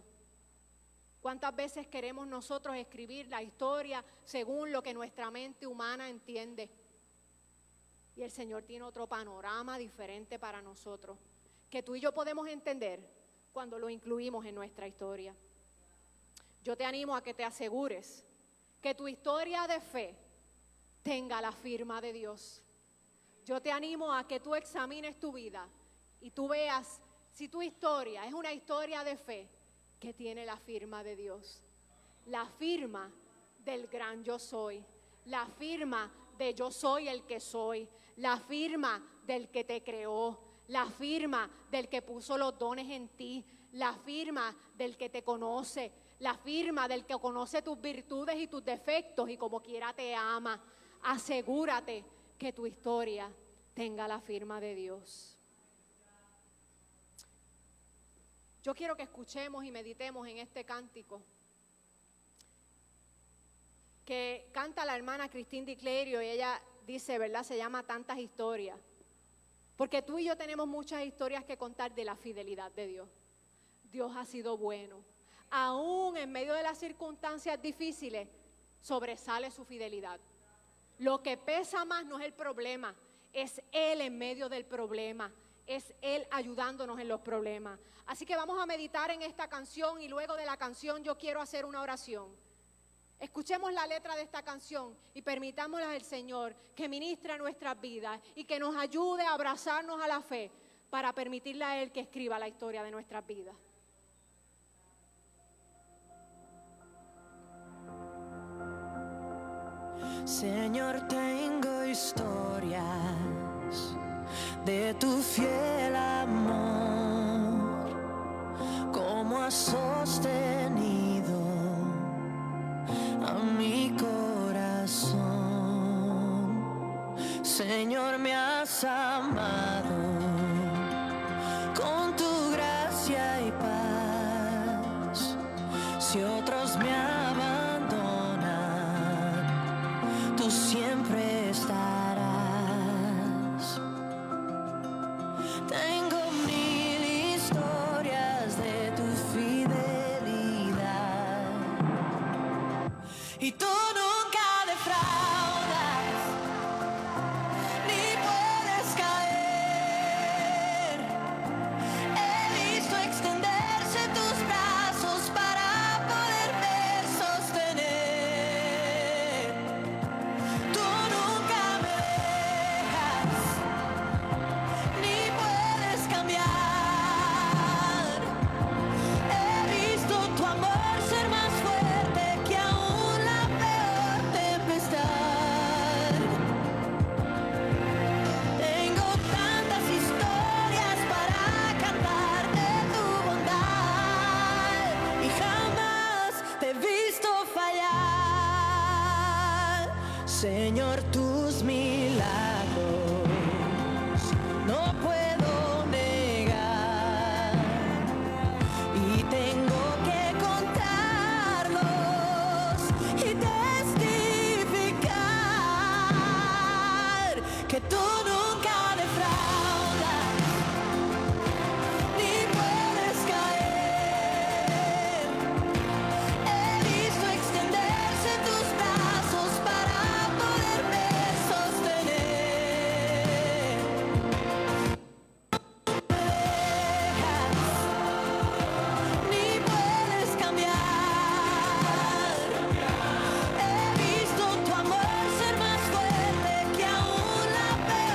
¿Cuántas veces queremos nosotros escribir la historia según lo que nuestra mente humana entiende? Y el Señor tiene otro panorama diferente para nosotros, que tú y yo podemos entender cuando lo incluimos en nuestra historia. Yo te animo a que te asegures que tu historia de fe tenga la firma de Dios. Yo te animo a que tú examines tu vida y tú veas si tu historia es una historia de fe que tiene la firma de Dios, la firma del gran yo soy, la firma de yo soy el que soy, la firma del que te creó, la firma del que puso los dones en ti, la firma del que te conoce, la firma del que conoce tus virtudes y tus defectos y como quiera te ama. Asegúrate que tu historia tenga la firma de Dios. Yo quiero que escuchemos y meditemos en este cántico que canta la hermana Christine DiClerio y ella dice, ¿verdad? Se llama Tantas Historias. Porque tú y yo tenemos muchas historias que contar de la fidelidad de Dios. Dios ha sido bueno. Aún en medio de las circunstancias difíciles, sobresale su fidelidad. Lo que pesa más no es el problema, es Él en medio del problema. Es Él ayudándonos en los problemas. Así que vamos a meditar en esta canción y luego de la canción yo quiero hacer una oración. Escuchemos la letra de esta canción y permitámosle al Señor que ministre nuestras vidas y que nos ayude a abrazarnos a la fe para permitirle a Él que escriba la historia de nuestras vidas. Señor, tengo historias de tu fiel amor, cómo has sostenido a mi corazón. Señor, me has amado con tu gracia y paz. Si otros me abandonan, tú siempre estarás. Tengo mil historias de tu fidelidad y tú nunca defraudas ni puedes caer. He visto extenderse tus brazos para poderme sostener. Tú nunca me dejas ni puedes cambiar. He visto tu amor ser más fuerte que aún la peor tempestad. Tengo tantas historias para cantar de tu bondad y jamás te he visto fallar. Señor, tus milagros no puedo negar y tengo que contarlos y testificar que tú nunca defraudas ni puedes caer. He visto extenderse tus brazos para poderme sostener. Ni puedes cambiar. He visto tu amor ser más fuerte que aún la peor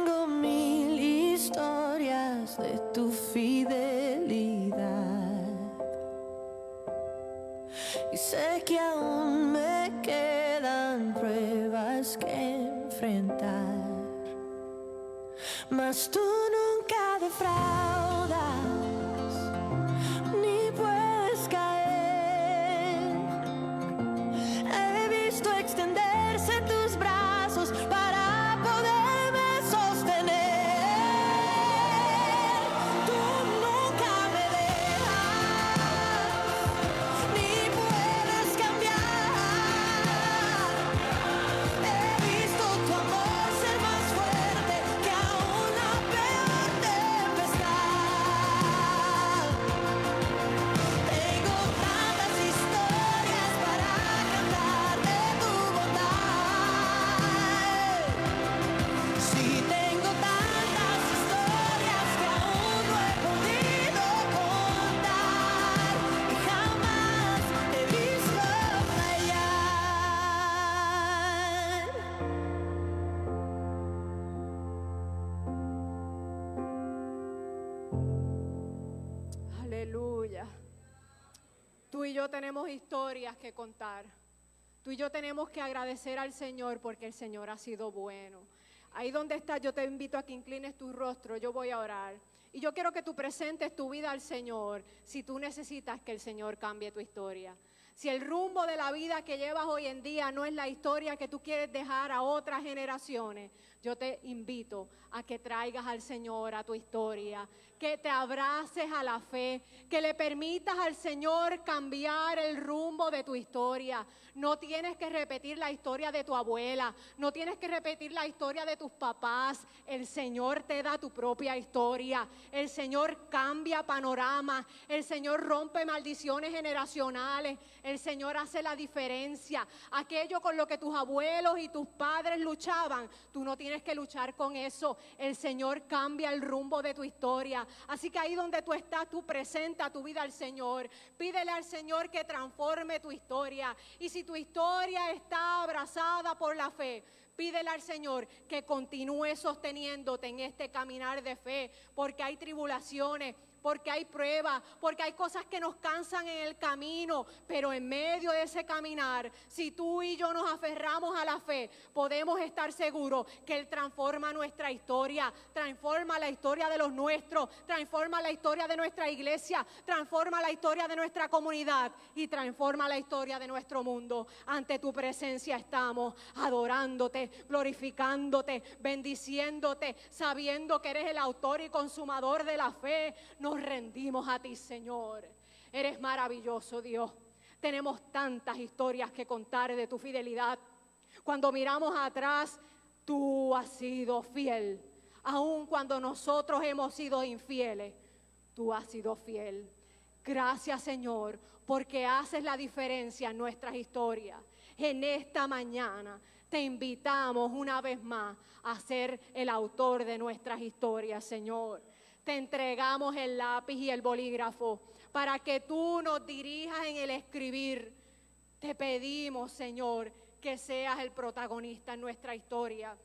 Tengo 1000 historias de tu fidelidad y sé que aún me quedan pruebas que enfrentar, mas tú nunca defraudas ni puedes caer. He visto extenderse tus brazos para poderme sostener. Tú nunca me dejas ni puedes cambiar. He visto tu amor ser más fuerte que aún la peor tempestad. Tengo tantas historias para cantar de tu bondad. Sí, tengo tantas historias que aún no he podido contar y jamás te he visto fallar. Aleluya. Tú y yo tenemos historias que contar. Tú y yo tenemos que agradecer al Señor porque el Señor ha sido bueno. Ahí donde estás, yo te invito a que inclines tu rostro. Yo voy a orar. Y yo quiero que tú presentes tu vida al Señor si tú necesitas que el Señor cambie tu historia. Si el rumbo de la vida que llevas hoy en día no es la historia que tú quieres dejar a otras generaciones, yo te invito a que traigas al Señor a tu historia, que te abraces a la fe, que le permitas al Señor cambiar el rumbo de tu historia. No tienes que repetir la historia de tu abuela, no tienes que repetir la historia de tus papás. El Señor te da tu propia historia. El Señor cambia panorama. El Señor rompe maldiciones generacionales. El Señor hace la diferencia. Aquello con lo que tus abuelos y tus padres luchaban, tú no tienes que luchar con eso. El Señor cambia el rumbo de tu historia. Así que ahí donde tú estás, tú presenta tu vida al Señor. Pídele al Señor que transforme tu historia. Y si tu historia está abrazada por la fe, pídele al Señor que continúe sosteniéndote en este caminar de fe, porque hay tribulaciones, porque hay pruebas, porque hay cosas que nos cansan en el camino, pero en medio de ese caminar, si tú y yo nos aferramos a la fe, podemos estar seguros que Él transforma nuestra historia, transforma la historia de los nuestros, transforma la historia de nuestra iglesia, transforma la historia de nuestra comunidad y transforma la historia de nuestro mundo. Ante tu presencia estamos adorándote, glorificándote, bendiciéndote, sabiendo que eres el autor y consumador de la fe. Nos rendimos a ti, Señor. Eres maravilloso, Dios. Tenemos tantas historias que contar de tu fidelidad. Cuando miramos atrás, tú has sido fiel. Aun cuando nosotros hemos sido infieles, tú has sido fiel. Gracias, Señor, porque haces la diferencia en nuestras historias. En esta mañana te invitamos una vez más a ser el autor de nuestras historias, Señor. Te entregamos el lápiz y el bolígrafo para que tú nos dirijas en el escribir. Te pedimos, Señor, que seas el protagonista en nuestra historia,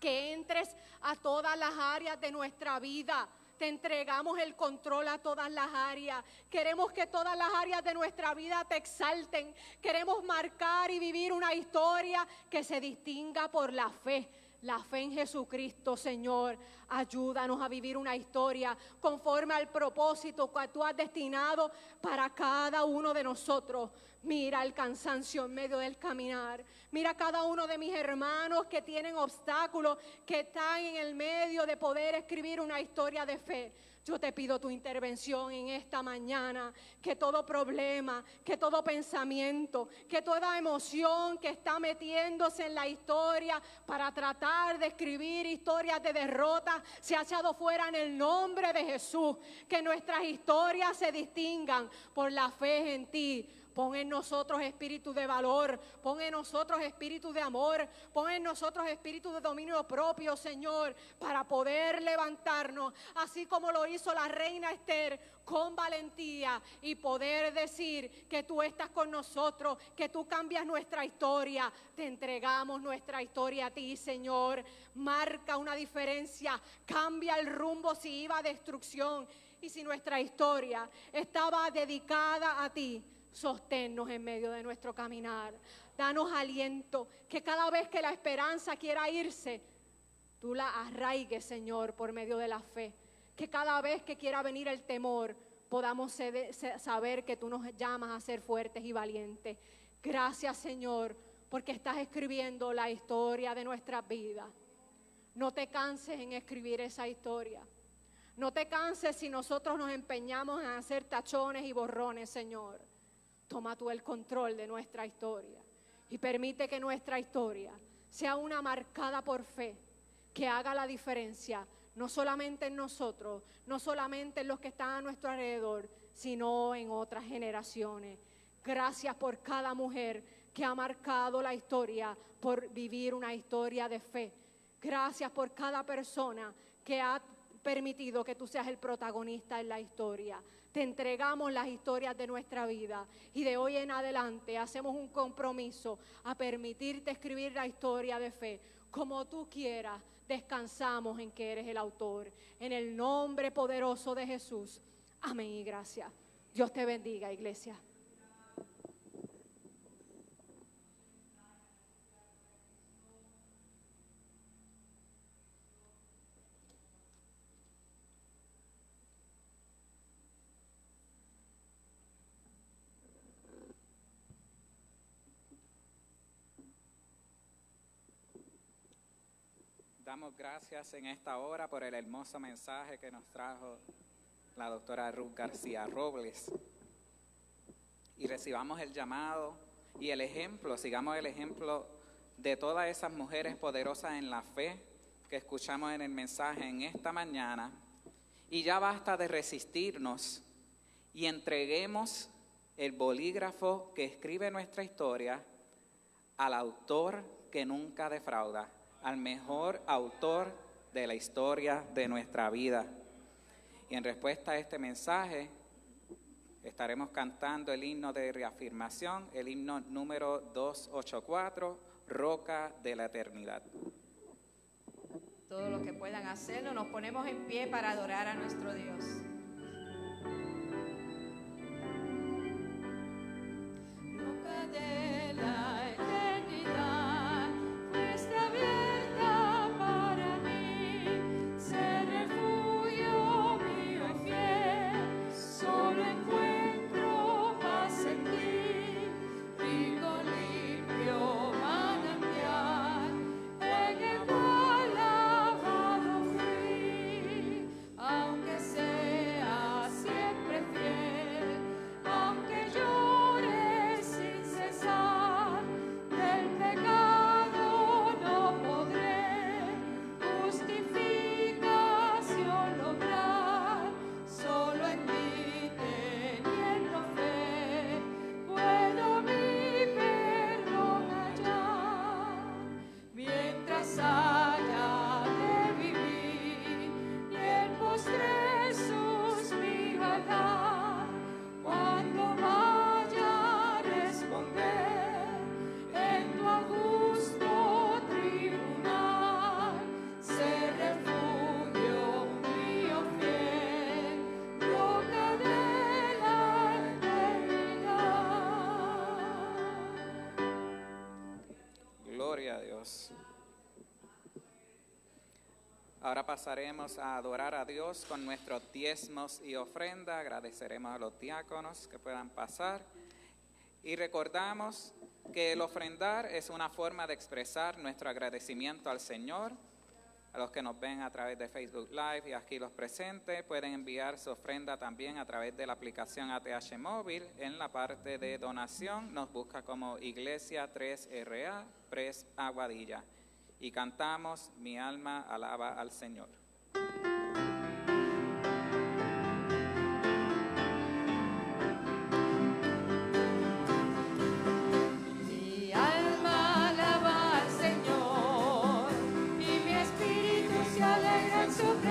que entres a todas las áreas de nuestra vida. Te entregamos el control a todas las áreas. Queremos que todas las áreas de nuestra vida te exalten. Queremos marcar y vivir una historia que se distinga por la fe. La fe en Jesucristo, Señor. Ayúdanos a vivir una historia conforme al propósito que tú has destinado para cada uno de nosotros. Mira el cansancio en medio del caminar. Mira cada uno de mis hermanos que tienen obstáculos, que están en el medio de poder escribir una historia de fe. Yo te pido tu intervención en esta mañana, que todo problema, que todo pensamiento, que toda emoción que está metiéndose en la historia para tratar de escribir historias de derrota, se ha echado fuera en el nombre de Jesús. Que nuestras historias se distingan por la fe en ti, Pon en nosotros espíritu de valor, pon en nosotros espíritu de amor, pon en nosotros espíritu de dominio propio, Señor, para poder levantarnos, así como lo hizo la reina Esther, con valentía y poder decir que tú estás con nosotros, que tú cambias nuestra historia. Te entregamos nuestra historia a ti, Señor. Marca una diferencia, cambia el rumbo si iba a destrucción y si nuestra historia estaba dedicada a ti. Sosténnos en medio de nuestro caminar. Danos aliento, que cada vez que la esperanza quiera irse, tú la arraigues, Señor, por medio de la fe. Que cada vez que quiera venir el temor, podamos saber que tú nos llamas a ser fuertes y valientes. Gracias, Señor, porque estás escribiendo la historia de nuestras vidas. No te canses en escribir esa historia. No te canses si nosotros nos empeñamos en hacer tachones y borrones, Señor. Toma tú el control de nuestra historia y permite que nuestra historia sea una marcada por fe, que haga la diferencia, no solamente en nosotros, no solamente en los que están a nuestro alrededor, sino en otras generaciones. Gracias por cada mujer que ha marcado la historia por vivir una historia de fe. Gracias por cada persona que ha permitido que tú seas el protagonista en la historia. Te entregamos las historias de nuestra vida y de hoy en adelante hacemos un compromiso a permitirte escribir la historia de fe como tú quieras. Descansamos en que eres el autor. En el nombre poderoso de Jesús. Amén y gracias. Dios te bendiga, iglesia. Damos gracias en esta hora por el hermoso mensaje que nos trajo la doctora Ruth García Robles. Y recibamos el llamado y el ejemplo, sigamos el ejemplo de todas esas mujeres poderosas en la fe que escuchamos en el mensaje en esta mañana. Y ya basta de resistirnos y entreguemos el bolígrafo que escribe nuestra historia al autor que nunca defrauda, al mejor autor de la historia de nuestra vida. Y en respuesta a este mensaje, estaremos cantando el himno de reafirmación, el himno número 284, Roca de la Eternidad. Todos los que puedan hacerlo, nos ponemos en pie para adorar a nuestro Dios. Roca de la eternidad, fuiste abierta para mí, ser refugio mío y fiel, solo encuentro paz en ti, rico, limpio manantial, en el cual lavado fui, aunque sea siempre fiel, aunque llore sin cesar, del pecado no podré justificación lograr, solo en ti teniendo fe, puedo mi perdón hallar, mientras haya de vivir y el postre Jesús mi verdad, cuando vaya a responder en tu augusto tribunal, ser refugio mío fiel, roca de la eternidad. Gloria a Dios. Ahora pasaremos a adorar a Dios con nuestros diezmos y ofrenda. Agradeceremos a los diáconos que puedan pasar. Y recordamos que el ofrendar es una forma de expresar nuestro agradecimiento al Señor. A los que nos ven a través de Facebook Live y aquí los presentes, pueden enviar su ofrenda también a través de la aplicación ATH Móvil. En la parte de donación nos busca como Iglesia 3RA, Pres Aguadilla. Y cantamos Mi alma alaba al Señor.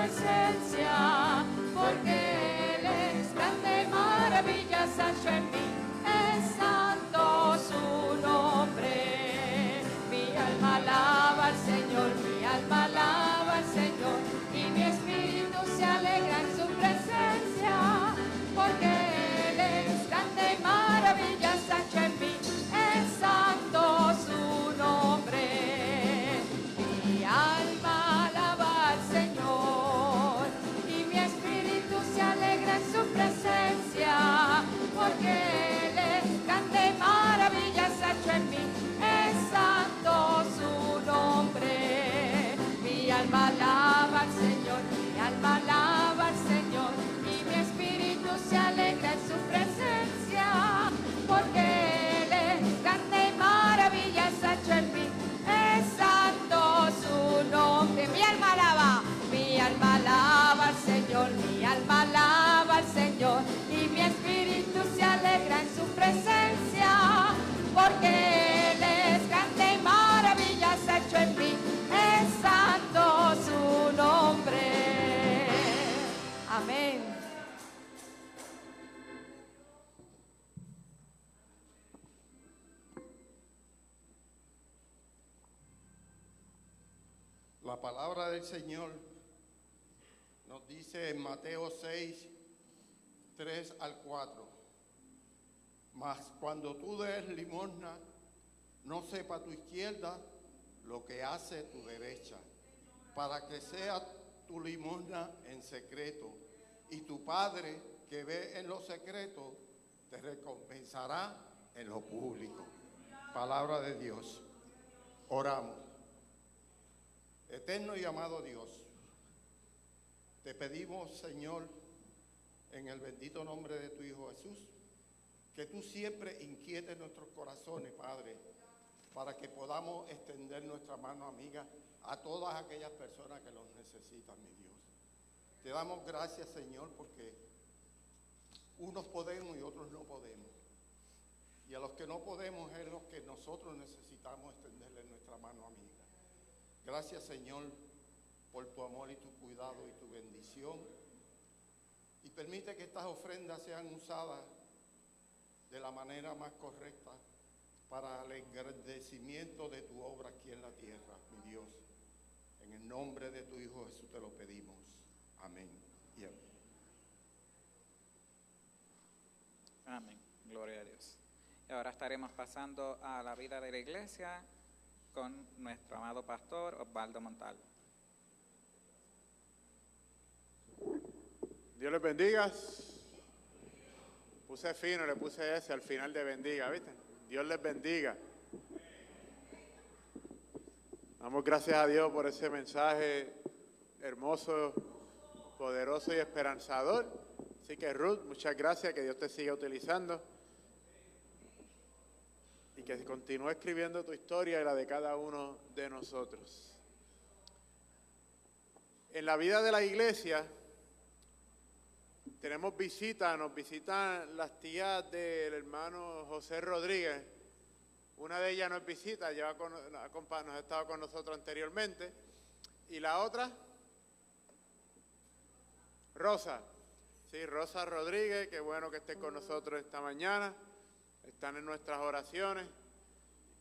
presencia, porque Él es grande, maravillas ha hecho en mí, es santo su nombre. Mi alma alaba al Señor, mi alma alaba al Señor, y mi espíritu se alegra en su presencia, porque Él es grande, maravillas ha hecho en mí, es santo su nombre. Mi alma alaba al Señor, y mi espíritu se alegra en su presencia, porque Él es grande, maravillas ha hecho en mí, es santo su nombre. Mi alma alaba al Señor, mi alma alaba al Señor, y mi espíritu se alegra en su presencia, porque Él es grande, maravillas ha hecho en mí, es santo su nombre. Mi alma alaba al Señor, mi alma alaba al Señor, y mi espíritu se alegra en su presencia, porque Él es grande, maravillas ha hecho en mí, es santo su nombre. Amén. La palabra del Señor nos dice en Mateo 6, 3 al 4. Mas cuando tú des limosna, no sepa tu izquierda lo que hace tu derecha, para que sea tu limosna en secreto, y tu Padre que ve en lo secreto te recompensará en lo público. Palabra de Dios. Oramos. Eterno y amado Dios, te pedimos, Señor, en el bendito nombre de tu Hijo Jesús, que tú siempre inquietes nuestros corazones, Padre, para que podamos extender nuestra mano amiga a todas aquellas personas que los necesitan, mi Dios. Te damos gracias, Señor, porque unos podemos y otros no podemos. Y a los que no podemos es los que nosotros necesitamos extenderle nuestra mano amiga. Gracias, Señor, por tu amor y tu cuidado y tu bendición. Y permite que estas ofrendas sean usadas de la manera más correcta para el engrandecimiento de tu obra aquí en la tierra, mi Dios. En el nombre de tu Hijo Jesús te lo pedimos. Amén y amén. Amén. Gloria a Dios. Y ahora estaremos pasando a la vida de la iglesia con nuestro amado pastor Osvaldo Montalvo. Dios les bendiga. Puse fino, le puse ese al final de bendiga, ¿viste? Dios les bendiga. Damos gracias a Dios por ese mensaje hermoso, poderoso y esperanzador. Así que Ruth, muchas gracias, que Dios te siga utilizando y que continúe escribiendo tu historia y la de cada uno de nosotros. En la vida de la iglesia tenemos visitas, nos visitan las tías del hermano José Rodríguez. Una de ellas nos visita, nos ha estado con nosotros anteriormente. Y la otra, Rosa. Sí, Rosa Rodríguez, qué bueno que esté con nosotros esta mañana. Están en nuestras oraciones.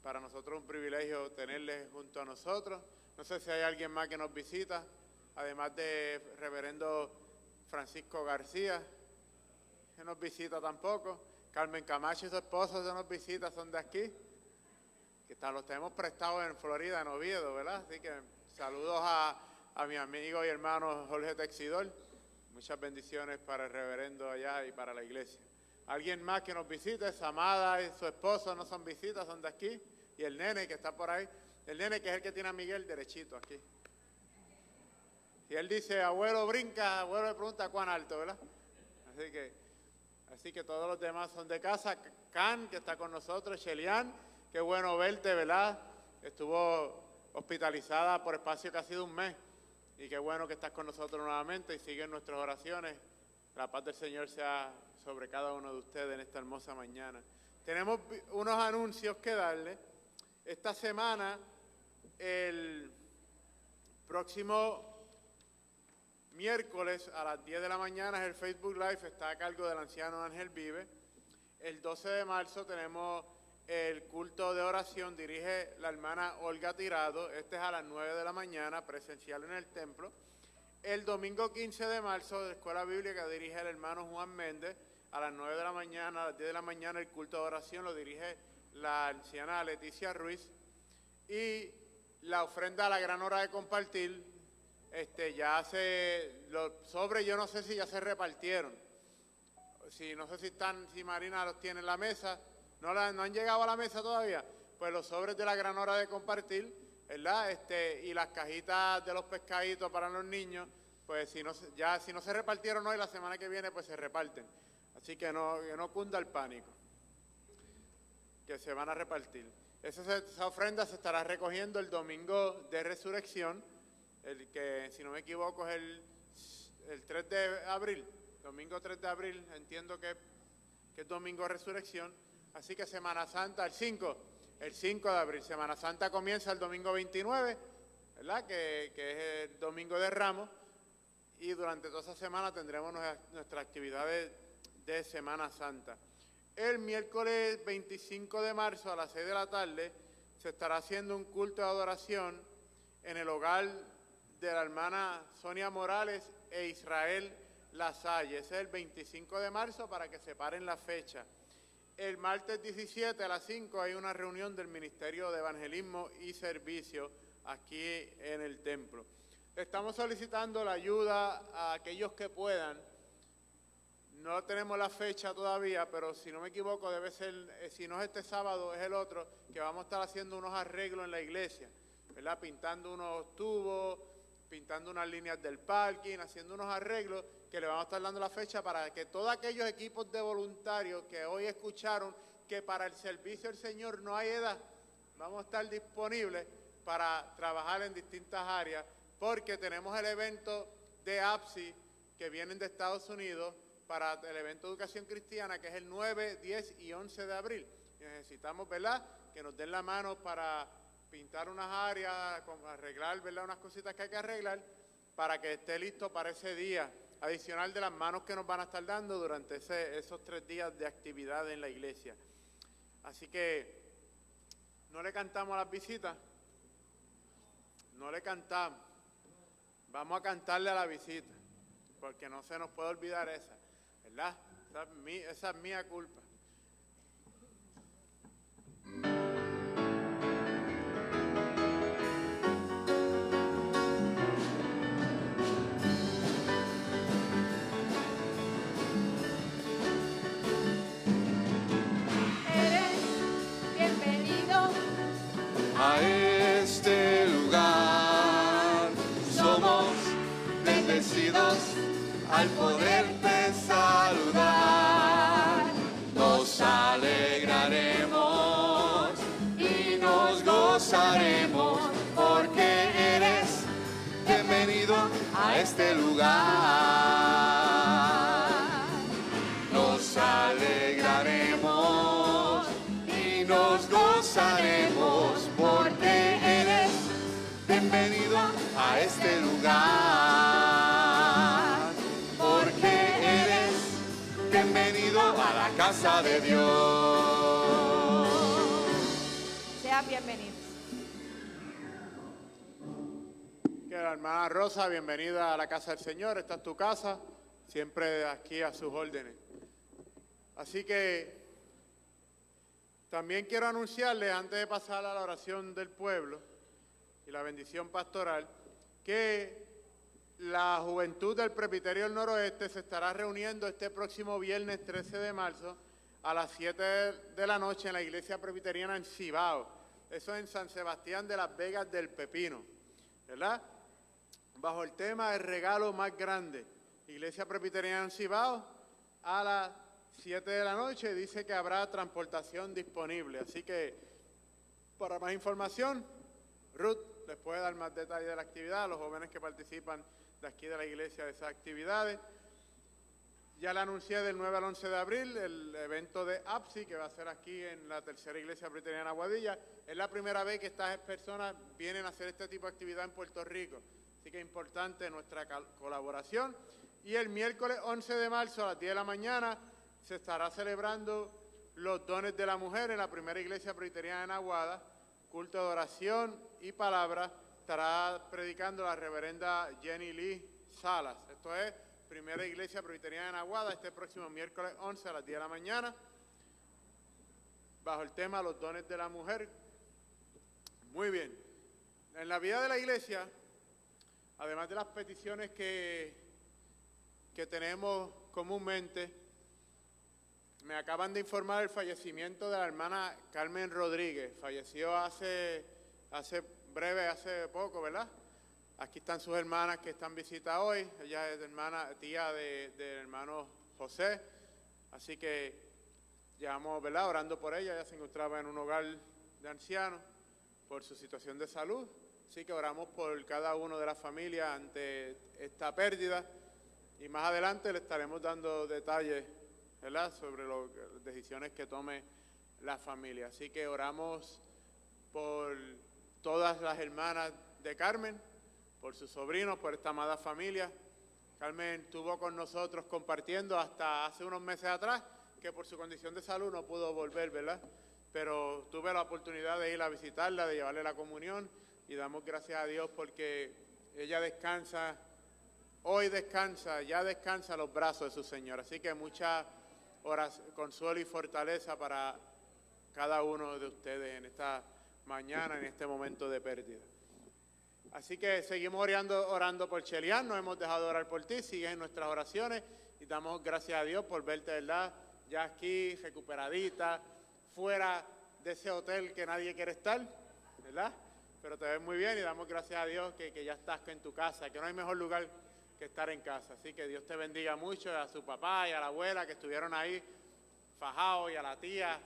Para nosotros es un privilegio tenerles junto a nosotros. No sé si hay alguien más que nos visita, además de reverendo Francisco García, que nos visita tampoco. Carmen Camacho y su esposo se nos visita, son de aquí. Que los tenemos prestados en Florida, en Oviedo, ¿verdad? Así que saludos a mi amigo y hermano Jorge Texidor. Muchas bendiciones para el reverendo allá y para la iglesia. Alguien más que nos visite, Samada y su esposo no son visitas, son de aquí. Y el nene que está por ahí, el nene que es el que tiene a Miguel derechito aquí. Y él dice, abuelo brinca, abuelo le pregunta cuán alto, ¿verdad? Así que todos los demás son de casa. Can, que está con nosotros, Shelian, qué bueno verte, ¿verdad? Estuvo hospitalizada por espacio casi de un mes. Y qué bueno que estás con nosotros nuevamente y siguen nuestras oraciones. La paz del Señor sea sobre cada uno de ustedes en esta hermosa mañana. Tenemos unos anuncios que darle. Esta semana, el próximo miércoles a las 10 de la mañana es el Facebook Live, está a cargo del anciano Ángel Vive. El 12 de marzo tenemos el culto de oración, dirige la hermana Olga Tirado. Este es a las 9 de la mañana, presencial en el templo. El domingo 15 de marzo, de Escuela Bíblica, dirige el hermano Juan Méndez. A las 9 de la mañana, a las 10 de la mañana, el culto de oración lo dirige la anciana Leticia Ruiz. Y la ofrenda a la gran hora de compartir, los sobres, yo no sé si ya se repartieron. No sé si Marina los tiene en la mesa. No han llegado a la mesa todavía. Pues los sobres de la gran hora de compartir, ¿verdad? Y las cajitas de los pescaditos para los niños, pues si no se repartieron hoy, la semana que viene, pues se reparten. Así que no cunda el pánico, que se van a repartir. Esa ofrenda se estará recogiendo el domingo de resurrección, el que, si no me equivoco, es el 3 de abril, domingo 3 de abril, entiendo que es domingo de resurrección. Así que Semana Santa, el 5 de abril, Semana Santa comienza el domingo 29, ¿verdad? Que es el domingo de Ramos, y durante toda esa semana tendremos nuestras actividades de Semana Santa. El miércoles 25 de marzo a las 6 de la tarde se estará haciendo un culto de adoración en el hogar de la hermana Sonia Morales e Israel Lasalle. Ese es el 25 de marzo para que separen la fecha. El martes 17 a las 5 hay una reunión del Ministerio de Evangelismo y Servicio aquí en el templo. Estamos solicitando la ayuda a aquellos que puedan. No tenemos la fecha todavía, pero si no me equivoco debe ser, si no es este sábado, es el otro, que vamos a estar haciendo unos arreglos en la iglesia, ¿verdad? Pintando unos tubos, pintando unas líneas del parking, haciendo unos arreglos que le vamos a estar dando la fecha para que todos aquellos equipos de voluntarios que hoy escucharon que para el servicio del Señor no hay edad, vamos a estar disponibles para trabajar en distintas áreas, porque tenemos el evento de APSI que vienen de Estados Unidos para el evento de Educación Cristiana, que es el 9, 10 y 11 de abril. Y necesitamos, ¿verdad?, que nos den la mano para pintar unas áreas, arreglar, ¿verdad?, unas cositas que hay que arreglar para que esté listo para ese día, adicional de las manos que nos van a estar dando durante esos 3 días de actividad en la iglesia. Así que, ¿no le cantamos a las visitas? No le cantamos. Vamos a cantarle a la visita, porque no se nos puede olvidar esa, ¿verdad? Esa es mía culpa. Eres bienvenido A este lugar somos bendecidos al poderte saludar. Nos alegraremos y nos gozaremos porque eres bienvenido a este lugar. Nos alegraremos y nos gozaremos porque eres bienvenido a este lugar. Porque eres bienvenido a la casa de Dios. Sean bienvenidos. Que la hermana Rosa, bienvenida a la casa del Señor. Esta es tu casa, siempre aquí a sus órdenes. Así que también quiero anunciarles, antes de pasar a la oración del pueblo y la bendición pastoral, que la juventud del Presbiterio del Noroeste se estará reuniendo este próximo viernes 13 de marzo a las 7 de la noche en la iglesia presbiteriana en Cibao. Eso es en San Sebastián de las Vegas del Pepino, ¿verdad? Bajo el tema El regalo más grande. Iglesia presbiteriana en Cibao a las 7 de la noche, dice que habrá transportación disponible. Así que, para más información, Ruth les puede dar más detalles de la actividad a los jóvenes que participan de aquí de la iglesia de esas actividades. Ya le anuncié del 9 al 11 de abril el evento de APSI, que va a ser aquí en la tercera iglesia presbiteriana en Aguadilla. Es la primera vez que estas personas vienen a hacer este tipo de actividad en Puerto Rico. Así que es importante nuestra colaboración. Y el miércoles 11 de marzo a las 10 de la mañana se estará celebrando los dones de la mujer en la primera iglesia presbiteriana en Aguada, culto de oración y palabra. Estará predicando la reverenda Jenny Lee Salas. Esto es primera iglesia presbiteriana en Aguada, este próximo miércoles 11 a las 10 de la mañana, bajo el tema los dones de la mujer. Muy bien. En la vida de la iglesia, además de las peticiones que tenemos comúnmente, me acaban de informar el fallecimiento de la hermana Carmen Rodríguez. Falleció hace poco, ¿verdad? Aquí están sus hermanas que están visita hoy. Ella es tía del hermano José. Así que llevamos, ¿verdad?, orando por ella. Ella se encontraba en un hogar de ancianos por su situación de salud. Así que oramos por cada uno de la familia ante esta pérdida. Y más adelante le estaremos dando detalles, ¿verdad?, sobre las decisiones que tome la familia. Así que oramos por todas las hermanas de Carmen, por sus sobrinos, por esta amada familia. Carmen estuvo con nosotros compartiendo hasta hace unos meses atrás, que por su condición de salud no pudo volver, ¿verdad? Pero tuve la oportunidad de ir a visitarla, de llevarle la comunión, y damos gracias a Dios porque ella descansa, ya descansa en los brazos de su Señor. Así que mucha consuelo y fortaleza para cada uno de ustedes en esta mañana, en este momento de pérdida. Así que seguimos orando por Chelian, no hemos dejado de orar por ti, sigues en nuestras oraciones y damos gracias a Dios por verte, ¿verdad?, ya aquí, recuperadita, fuera de ese hotel que nadie quiere estar, ¿verdad? Pero te ves muy bien y damos gracias a Dios que ya estás en tu casa, que no hay mejor lugar que estar en casa. Así que Dios te bendiga mucho, a su papá y a la abuela que estuvieron ahí fajados, y a la tía.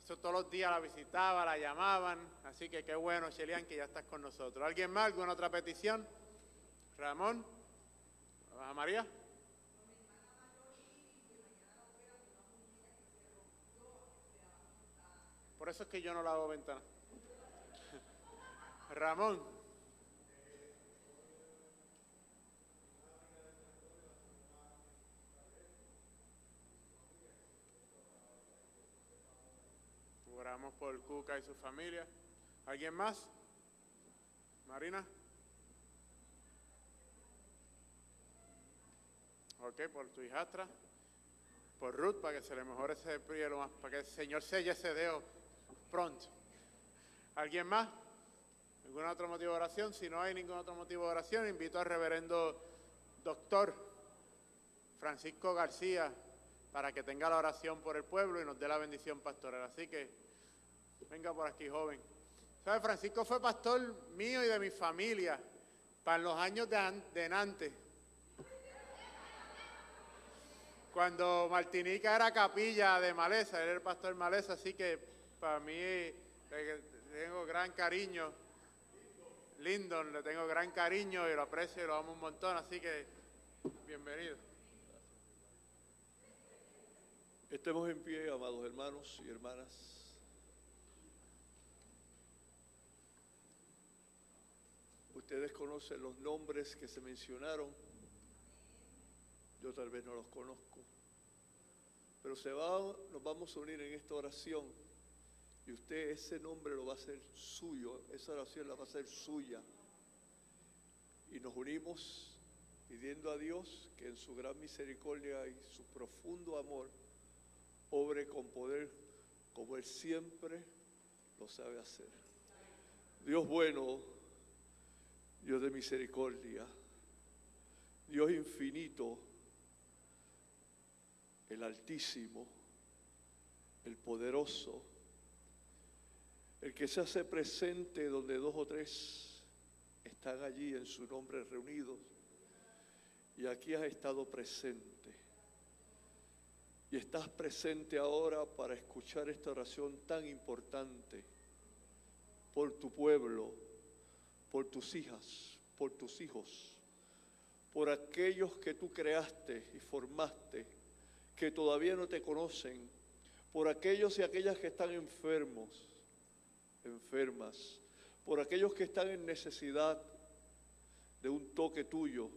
Eso todos los días la visitaba, la llamaban, así que qué bueno, Chelian, que ya estás con nosotros. ¿Alguien más? ¿Alguna otra petición? Ramón, ¿a María? Por eso es que yo no la hago ventana. Ramón. Oramos por Cuca y su familia. ¿Alguien más? Marina. Ok, por tu hijastra. Por Ruth, para que se le mejore ese prielo más, para que el Señor selle ese dedo pronto. ¿Alguien más? ¿Algún otro motivo de oración? Si no hay ningún otro motivo de oración, invito al reverendo doctor Francisco García para que tenga la oración por el pueblo y nos dé la bendición pastoral. Así que venga por aquí, joven. ¿Sabe? Francisco fue pastor mío y de mi familia para los años de Nantes. Cuando Martinica era capilla de Maleza, él era el pastor Maleza, así que para mí le tengo gran cariño. Lyndon, le tengo gran cariño y lo aprecio y lo amo un montón, así que bienvenido. Estemos en pie, amados hermanos y hermanas. Ustedes conocen los nombres que se mencionaron. Yo tal vez no los conozco. Pero nos vamos a unir en esta oración. Y usted ese nombre lo va a hacer suyo. Esa oración la va a hacer suya. Y nos unimos pidiendo a Dios que en su gran misericordia y su profundo amor obre con poder como Él siempre lo sabe hacer. Dios bueno, Dios de misericordia, Dios infinito, el Altísimo, el Poderoso, el que se hace presente donde 2 o 3 están allí en su nombre reunidos, y aquí has estado presente. Y estás presente ahora para escuchar esta oración tan importante por tu pueblo, por tus hijas, por tus hijos, por aquellos que tú creaste y formaste, que todavía no te conocen, por aquellos y aquellas que están enfermos, enfermas, por aquellos que están en necesidad de un toque tuyo,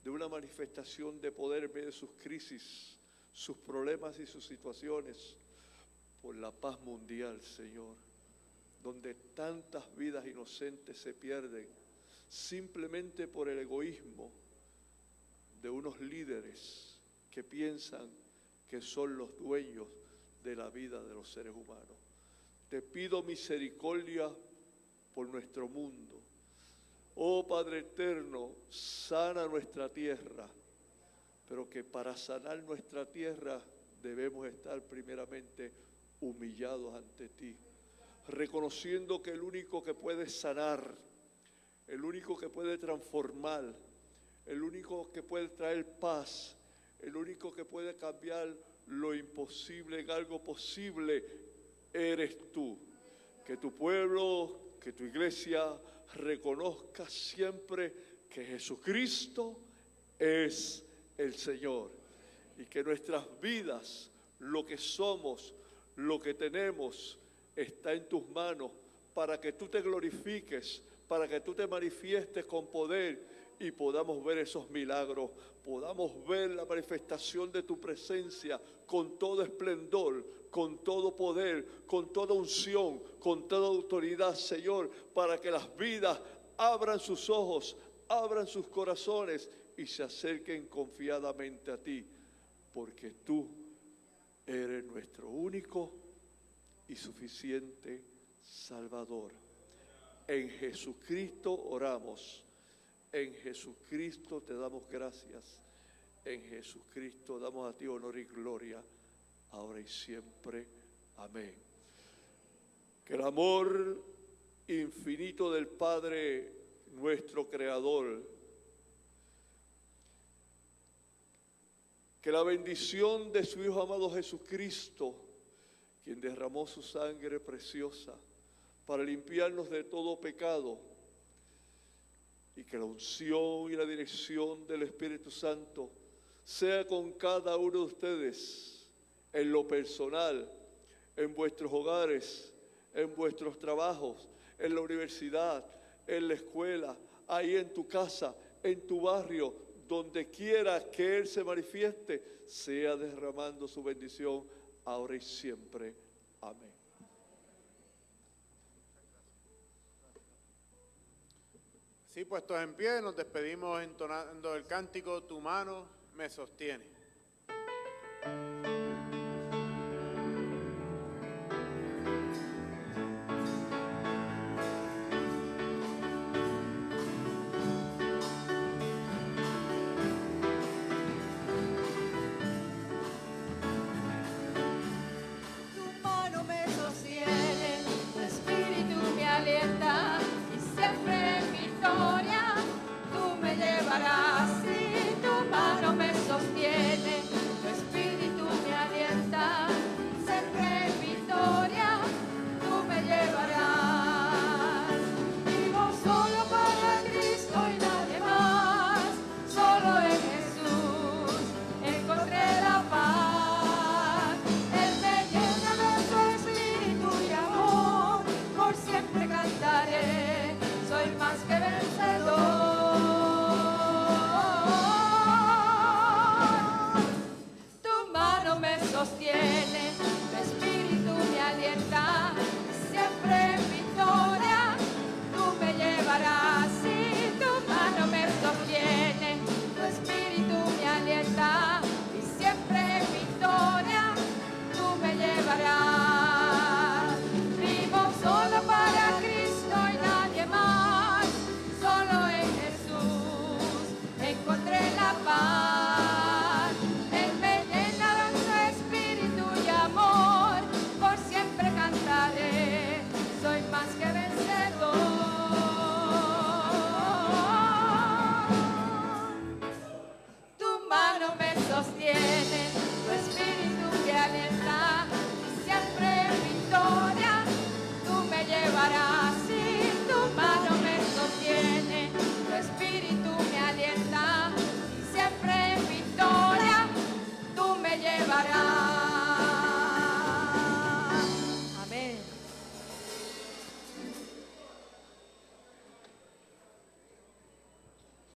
de una manifestación de poder en medio de sus crisis, sus problemas y sus situaciones, por la paz mundial, Señor, donde tantas vidas inocentes se pierden simplemente por el egoísmo de unos líderes que piensan que son los dueños de la vida de los seres humanos. Te pido misericordia por nuestro mundo. Oh Padre eterno, sana nuestra tierra, pero que para sanar nuestra tierra debemos estar primeramente humillados ante ti, reconociendo que el único que puede sanar, el único que puede transformar, el único que puede traer paz, el único que puede cambiar lo imposible en algo posible, eres tú. Que tu pueblo, que tu iglesia reconozca siempre que Jesucristo es el Señor y que nuestras vidas, lo que somos, lo que tenemos, está en tus manos para que tú te glorifiques, para que tú te manifiestes con poder y podamos ver esos milagros, podamos ver la manifestación de tu presencia con todo esplendor, con todo poder, con toda unción, con toda autoridad, Señor, para que las vidas abran sus ojos, abran sus corazones y se acerquen confiadamente a ti, porque tú eres nuestro único y suficiente Salvador. En Jesucristo oramos. En Jesucristo te damos gracias. En Jesucristo damos a ti honor y gloria, ahora y siempre. Amén. Que el amor infinito del Padre, nuestro Creador, que la bendición de su Hijo amado Jesucristo, quien derramó su sangre preciosa para limpiarnos de todo pecado, y que la unción y la dirección del Espíritu Santo sea con cada uno de ustedes en lo personal, en vuestros hogares, en vuestros trabajos, en la universidad, en la escuela, ahí en tu casa, en tu barrio, donde quiera que Él se manifieste, sea derramando su bendición ahora y siempre. Amén. Sí, puestos en pie, nos despedimos entonando el cántico Tu mano me sostiene.